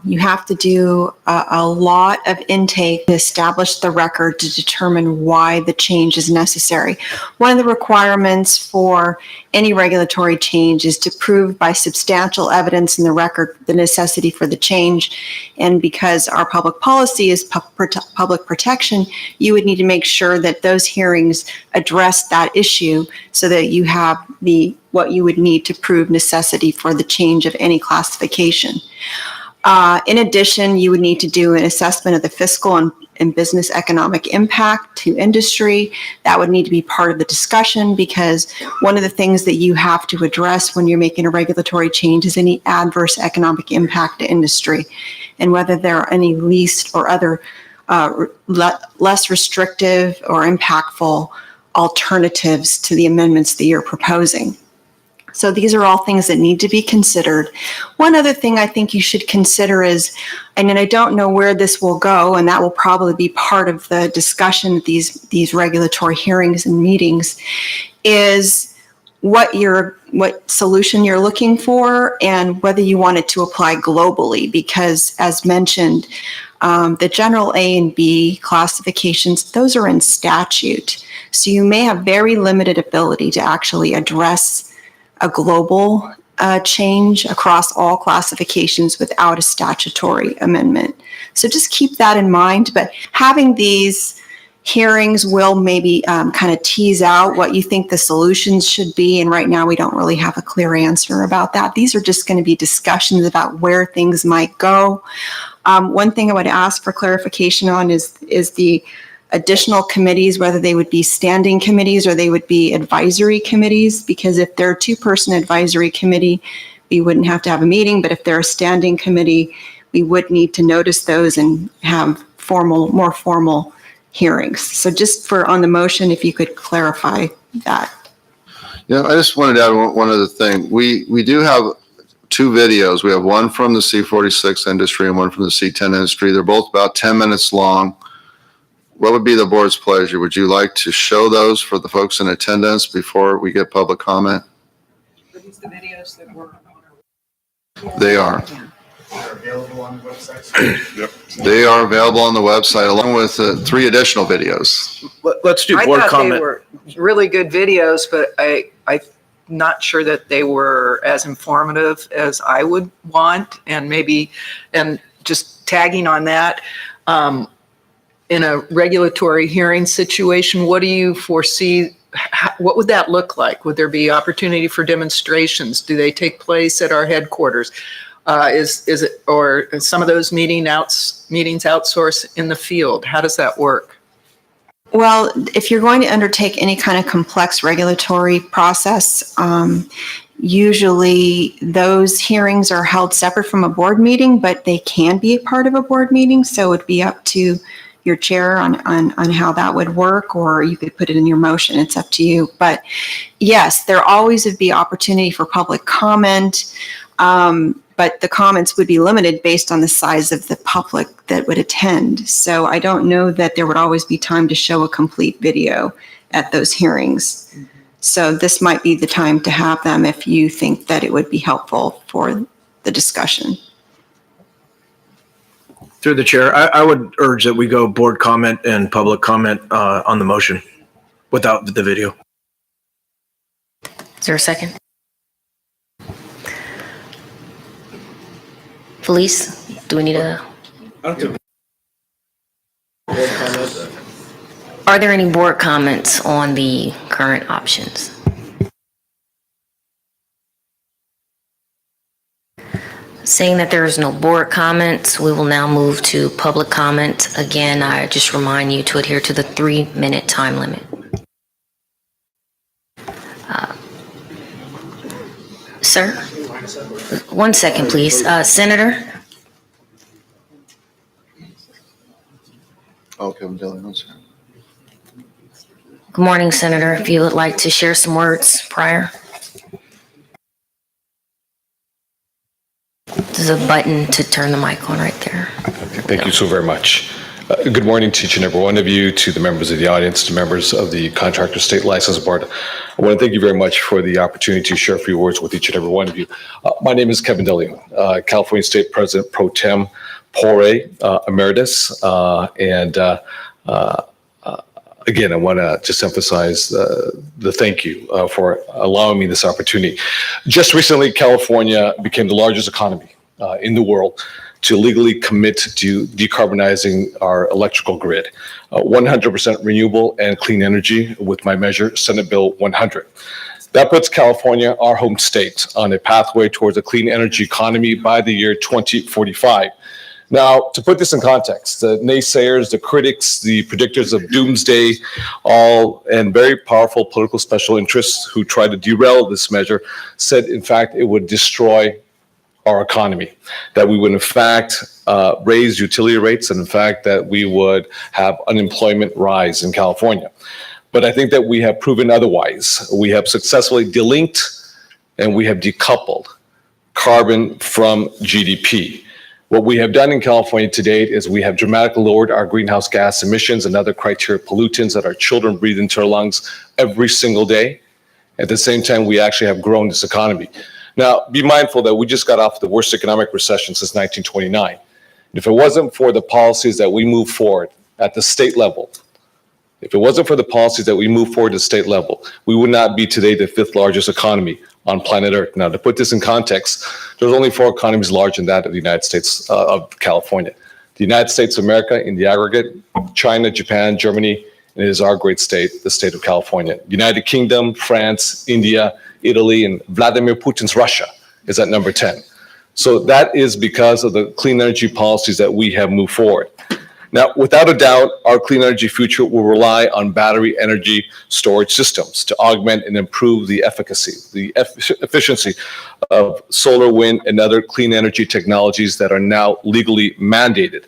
you have to do a lot of intake to establish the record to determine why the change is necessary. One of the requirements for any regulatory change is to prove by substantial evidence in the record the necessity for the change. And because our public policy is public protection, you would need to make sure that those hearings address that issue so that you have what you would need to prove necessity for the change of any classification. In addition, you would need to do an assessment of the fiscal and business economic impact to industry. That would need to be part of the discussion, because one of the things that you have to address when you're making a regulatory change is any adverse economic impact to industry, and whether there are any least or other less restrictive or impactful alternatives to the amendments that you're proposing. So these are all things that need to be considered. One other thing I think you should consider is, and I don't know where this will go, and that will probably be part of the discussion at these regulatory hearings and meetings, is what solution you're looking for and whether you want it to apply globally. Because as mentioned, the general A and B classifications, those are in statute. So you may have very limited ability to actually address a global change across all classifications without a statutory amendment. So just keep that in mind. But having these hearings will maybe kind of tease out what you think the solutions should be. And right now we don't really have a clear answer about that. These are just going to be discussions about where things might go. One thing I would ask for clarification on is the additional committees, whether they would be standing committees or they would be advisory committees, because if they're a two-person advisory committee, we wouldn't have to have a meeting, but if they're a standing committee, we would need to notice those and have more formal hearings. So just on the motion, if you could clarify that. Yeah, I just wanted to add one other thing. We do have two videos. We have one from the C46 industry and one from the C10 industry. They're both about 10 minutes long. What would be the board's pleasure? Would you like to show those for the folks in attendance before we get public comment? Are these the videos that were They are. They're available on the website. Yep. They are available on the website along with 3 additional videos. Let's do I board thought comment. they were really good videos, but I'm not sure that they were as informative as I would want. And just tagging on that, in a regulatory hearing situation, what do you foresee? What would that look like? Would there be opportunity for demonstrations? Do they take place at our headquarters? Is it, or some of those meetings outsourced in the field? How does that work? Well, if you're going to undertake any kind of complex regulatory process, usually those hearings are held separate from a board meeting, but they can be a part of a board meeting. So it'd be up to your chair on how that would work, or you could put it in your motion. It's up to you. But yes, there always would be opportunity for public comment. But the comments would be limited based on the size of the public that would attend. So I don't know that there would always be time to show a complete video at those hearings. So this might be the time to have them if you think that it would be helpful for the discussion. Through the chair, I would urge that we go board comment and public comment on the motion without the video. Is there a second? Felice, do we need Are there any board comments on the current options? Seeing that there is no board comments, we will now move to public comment. Again, I just remind you to adhere to the 3-minute time limit. Sir, 1 second, please. Senator? Okay, I'm dealing with that. Good morning, Senator. If you would like to share some words prior. There's a button to turn the mic on right there. Thank you so very much. Good morning to each and every one of you, to the members of the audience, to members of the Contractor State License Board. I want to thank you very much for the opportunity to share a few words with each and every one of you. My name is Kevin DeLeon, California State President Pro Tem, PORE Emeritus, again, I want to just emphasize the thank you for allowing me this opportunity. Just recently, California became the largest economy in the world to legally commit to decarbonizing our electrical grid, 100% renewable and clean energy with my measure, Senate Bill 100. That puts California, our home state, on a pathway towards a clean energy economy by the year 2045. Now, to put this in context, the naysayers, the critics, the predictors of doomsday, all and very powerful political special interests who tried to derail this measure said, in fact, it would destroy our economy, that we would, in fact, raise utility rates, and in fact, that we would have unemployment rise in California. But I think that we have proven otherwise. We have successfully delinked and we have decoupled carbon from GDP. What we have done in California to date is we have dramatically lowered our greenhouse gas emissions and other criteria pollutants that our children breathe into our lungs every single day. At the same time, we actually have grown this economy. Now, be mindful that we just got off the worst economic recession since 1929. If it wasn't for the policies that we move forward at the state level, we would not be today the 5th largest economy on planet Earth. Now, to put this in context, there's only 4 economies larger than that of the United States of California. The United States of America in the aggregate, China, Japan, Germany, and it is our great state, the state of California. United Kingdom, France, India, Italy, and Vladimir Putin's Russia is at number 10. So that is because of the clean energy policies that we have moved forward. Now, without a doubt, our clean energy future will rely on battery energy storage systems to augment and improve the efficacy, the efficiency of solar, wind, and other clean energy technologies that are now legally mandated.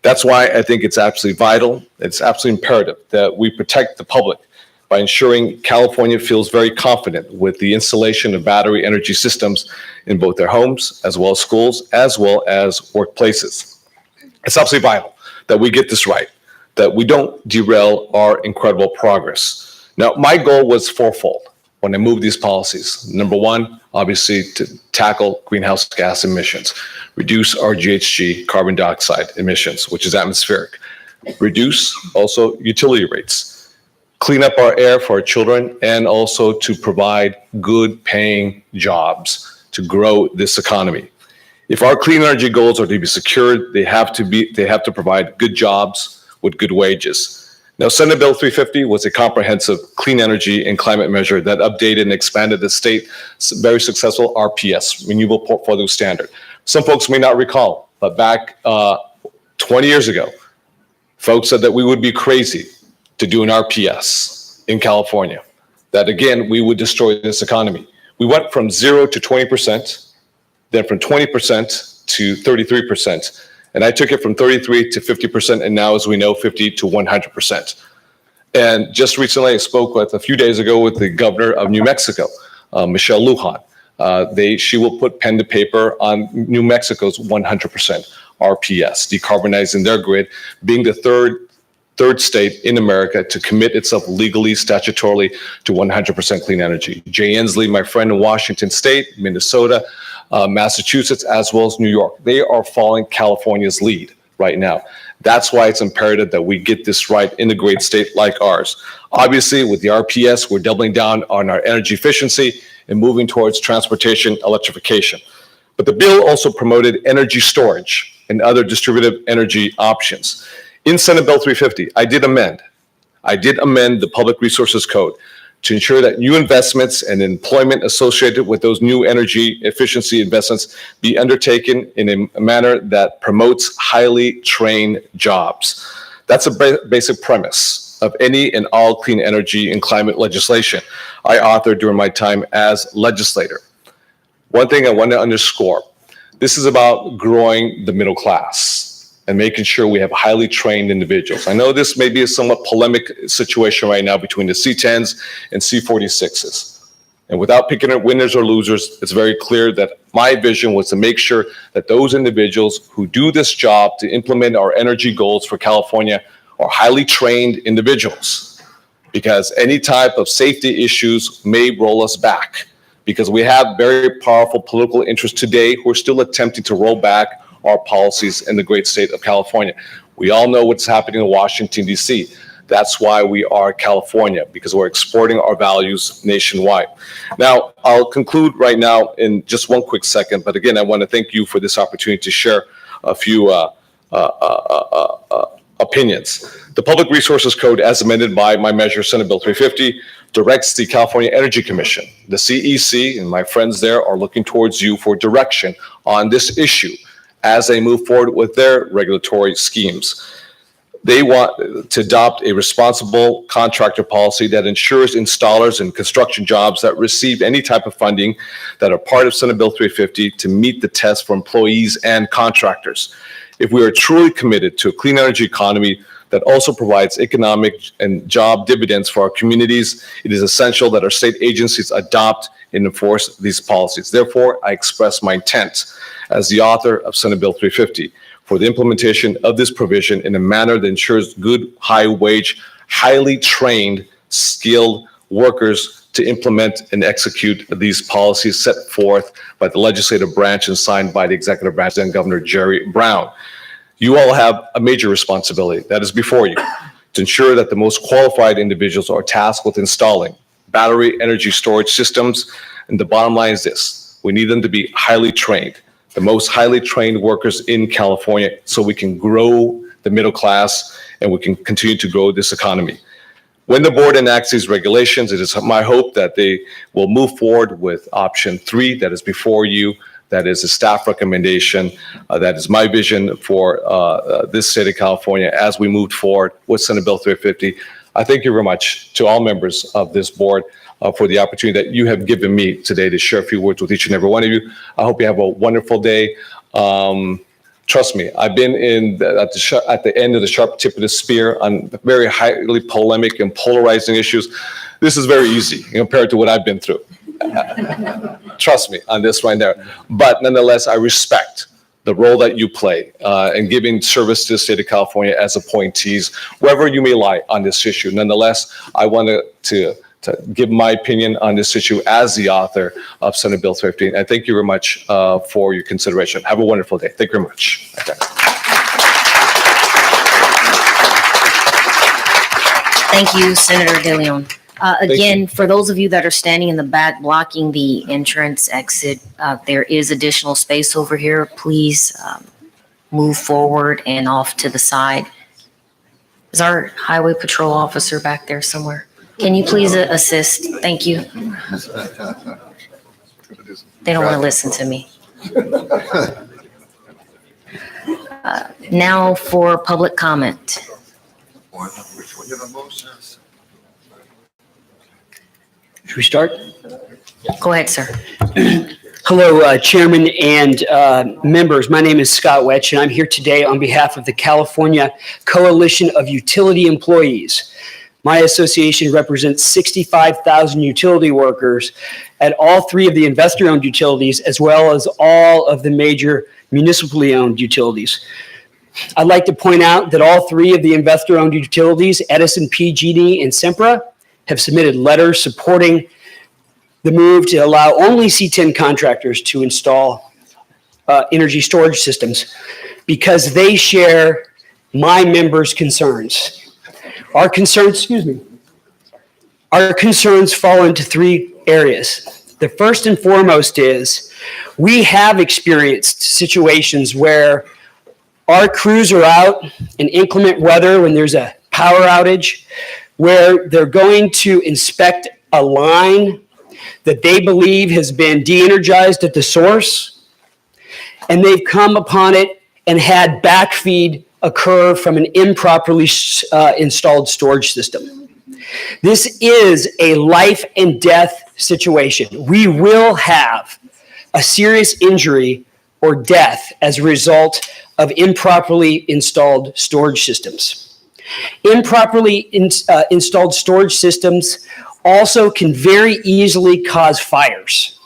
That's why I think it's absolutely vital, it's absolutely imperative that we protect the public by ensuring California feels very confident with the installation of battery energy systems in both their homes, as well as schools, as well as workplaces. It's absolutely vital that we get this right, that we don't derail our incredible progress. Now, my goal was fourfold when I moved these policies. Number one, obviously, to tackle greenhouse gas emissions, reduce our GHG carbon dioxide emissions, which is atmospheric, reduce also utility rates, clean up our air for our children, and also to provide good paying jobs to grow this economy. If our clean energy goals are to be secured, they have to provide good jobs with good wages. Now, Senate Bill 350 was a comprehensive clean energy and climate measure that updated and expanded the state's very successful RPS, Renewable Portfolio Standard. Some folks may not recall, but back 20 years ago, folks said that we would be crazy to do an RPS in California, that again, we would destroy this economy. We went from 0 to 20%, then from 20% to 33%. And I took it from 33 to 50%, and now, as we know, 50 to 100%. And just recently, I spoke a few days ago with the governor of New Mexico, Michelle Lujan. She will put pen to paper on New Mexico's 100% RPS, decarbonizing their grid, being the third state in America to commit itself legally, statutorily to 100% clean energy. Jay Inslee, my friend in Washington State, Minnesota, Massachusetts, as well as New York, they are following California's lead right now. That's why it's imperative that we get this right in a great state like ours. Obviously, with the RPS, we're doubling down on our energy efficiency and moving towards transportation electrification. But the bill also promoted energy storage and other distributed energy options. In Senate Bill 350, I did amend the Public Resources Code to ensure that new investments and employment associated with those new energy efficiency investments be undertaken in a manner that promotes highly trained jobs. That's a basic premise of any and all clean energy and climate legislation I authored during my time as legislator. One thing I want to underscore, this is about growing the middle class and making sure we have highly trained individuals. I know this may be a somewhat polemic situation right now between the C10s and C46s. And without picking up winners or losers, it's very clear that my vision was to make sure that those individuals who do this job to implement our energy goals for California are highly trained individuals. Because any type of safety issues may roll us back. Because we have very powerful political interests today who are still attempting to roll back our policies in the great state of California. We all know what's happening in Washington, D.C. That's why we are California, because we're exporting our values nationwide. Now, I'll conclude right now in just one quick second, but again, I want to thank you for this opportunity to share a few opinions. The Public Resources Code, as amended by my measure, Senate Bill 350, directs the California Energy Commission. The CEC and my friends there are looking towards you for direction on this issue as they move forward with their regulatory schemes. They want to adopt a responsible contractor policy that ensures installers and construction jobs that receive any type of funding that are part of Senate Bill 350 to meet the test for employees and contractors. If we are truly committed to a clean energy economy, that also provides economic and job dividends for our communities. It is essential that our state agencies adopt and enforce these policies. Therefore, I express my intent as the author of Senate Bill 350 for the implementation of this provision in a manner that ensures good, high-wage, highly trained, skilled workers to implement and execute these policies set forth by the legislative branch and signed by the executive branch and Governor Jerry Brown. You all have a major responsibility that is before you to ensure that the most qualified individuals are tasked with installing battery energy storage systems. And the bottom line is this: we need them to be highly trained, the most highly trained workers in California, so we can grow the middle class and we can continue to grow this economy. When the board enacts these regulations, it is my hope that they will move forward with option 3 that is before you. That is a staff recommendation. That is my vision for this state of California as we move forward with Senate Bill 350. I thank you very much to all members of this board for the opportunity that you have given me today to share a few words with each and every one of you. I hope you have a wonderful day. Trust me, I've been at the end of the sharp tip of the spear on very highly polemic and polarizing issues. This is very easy compared to what I've been through. Trust me on this right there. But nonetheless, I respect the role that you play in giving service to the state of California as appointees, wherever you may lie on this issue. Nonetheless, I wanted to give my opinion on this issue as the author of Senate Bill 350. And thank you very much for your consideration. Have a wonderful day. Thank you very much. Okay. Thank you, Senator DeLeon. Again, for those of you that are standing in the back blocking the entrance exit, there is additional space over here. Please move forward and off to the side. Is our highway patrol officer back there somewhere? Can you please assist? Thank you. They don't want to listen to me. Now for public comment. Should we start? Go ahead, sir. Hello, Chairman and members. My name is Scott Wetch, and I'm here today on behalf of the California Coalition of Utility Employees. My association represents 65,000 utility workers at all 3 of the investor-owned utilities, as well as all of the major municipally owned utilities. I'd like to point out that all 3 of the investor-owned utilities, Edison, PG&E, and Sempra, have submitted letters supporting the move to allow only C10 contractors to install energy storage systems because they share my members' concerns. Our concerns fall into 3 areas. The first and foremost is we have experienced situations where our crews are out in inclement weather when there's a power outage, where they're going to inspect a line that they believe has been de-energized at the source, and they've come upon it and had backfeed occur from an improperly installed storage system. This is a life and death situation. We will have a serious injury or death as a result of improperly installed storage systems. Improperly installed storage systems also can very easily cause fires.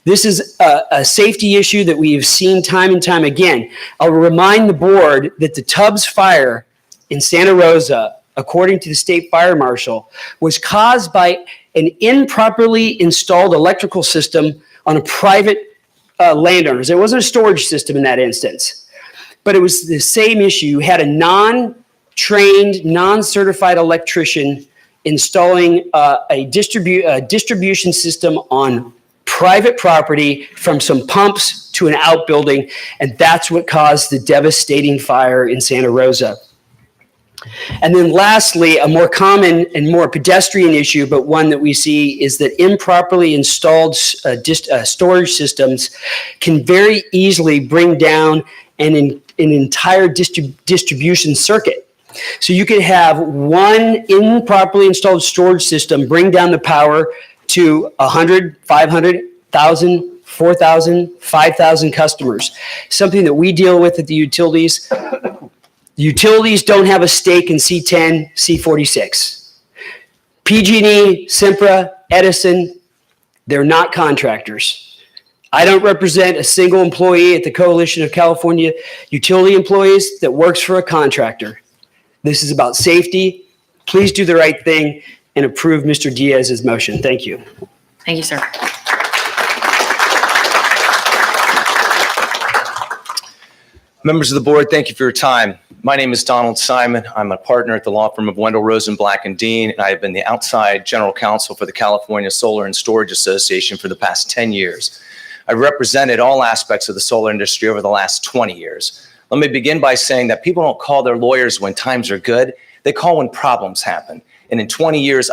This is a safety issue that we have seen time and time again. I'll remind the board that the Tubbs fire in Santa Rosa, according to the state fire marshal, was caused by an improperly installed electrical system on a private landowner. There wasn't a storage system in that instance, but it was the same issue. You had a non-trained, non-certified electrician installing a distribution system on private property from some pumps to an outbuilding, and that's what caused the devastating fire in Santa Rosa. And then lastly, a more common and more pedestrian issue, but one that we see, is that improperly installed storage systems can very easily bring down an entire distribution circuit. So you could have one improperly installed storage system bring down the power to 100, 500, 1,000, 4,000, 5,000 customers. Something that we deal with at the utilities The utilities don't have a stake in C10, C46. PG&E, Sempra, Edison, they're not contractors. I don't represent a single employee at the Coalition of California Utility Employees that works for a contractor. This is about safety. Please do the right thing and approve Mr. Diaz's motion. Thank you. Thank you, sir. Members of the board, thank you for your time. My name is Donald Simon. I'm a partner at the law firm of Wendell Rosen, Black & Dean, and I have been the outside general counsel for the California Solar and Storage Association for the past 10 years. I've represented all aspects of the solar industry over the last 20 years. Let me begin by saying that people don't call their lawyers when times are good. They call when problems happen. And in 20 years,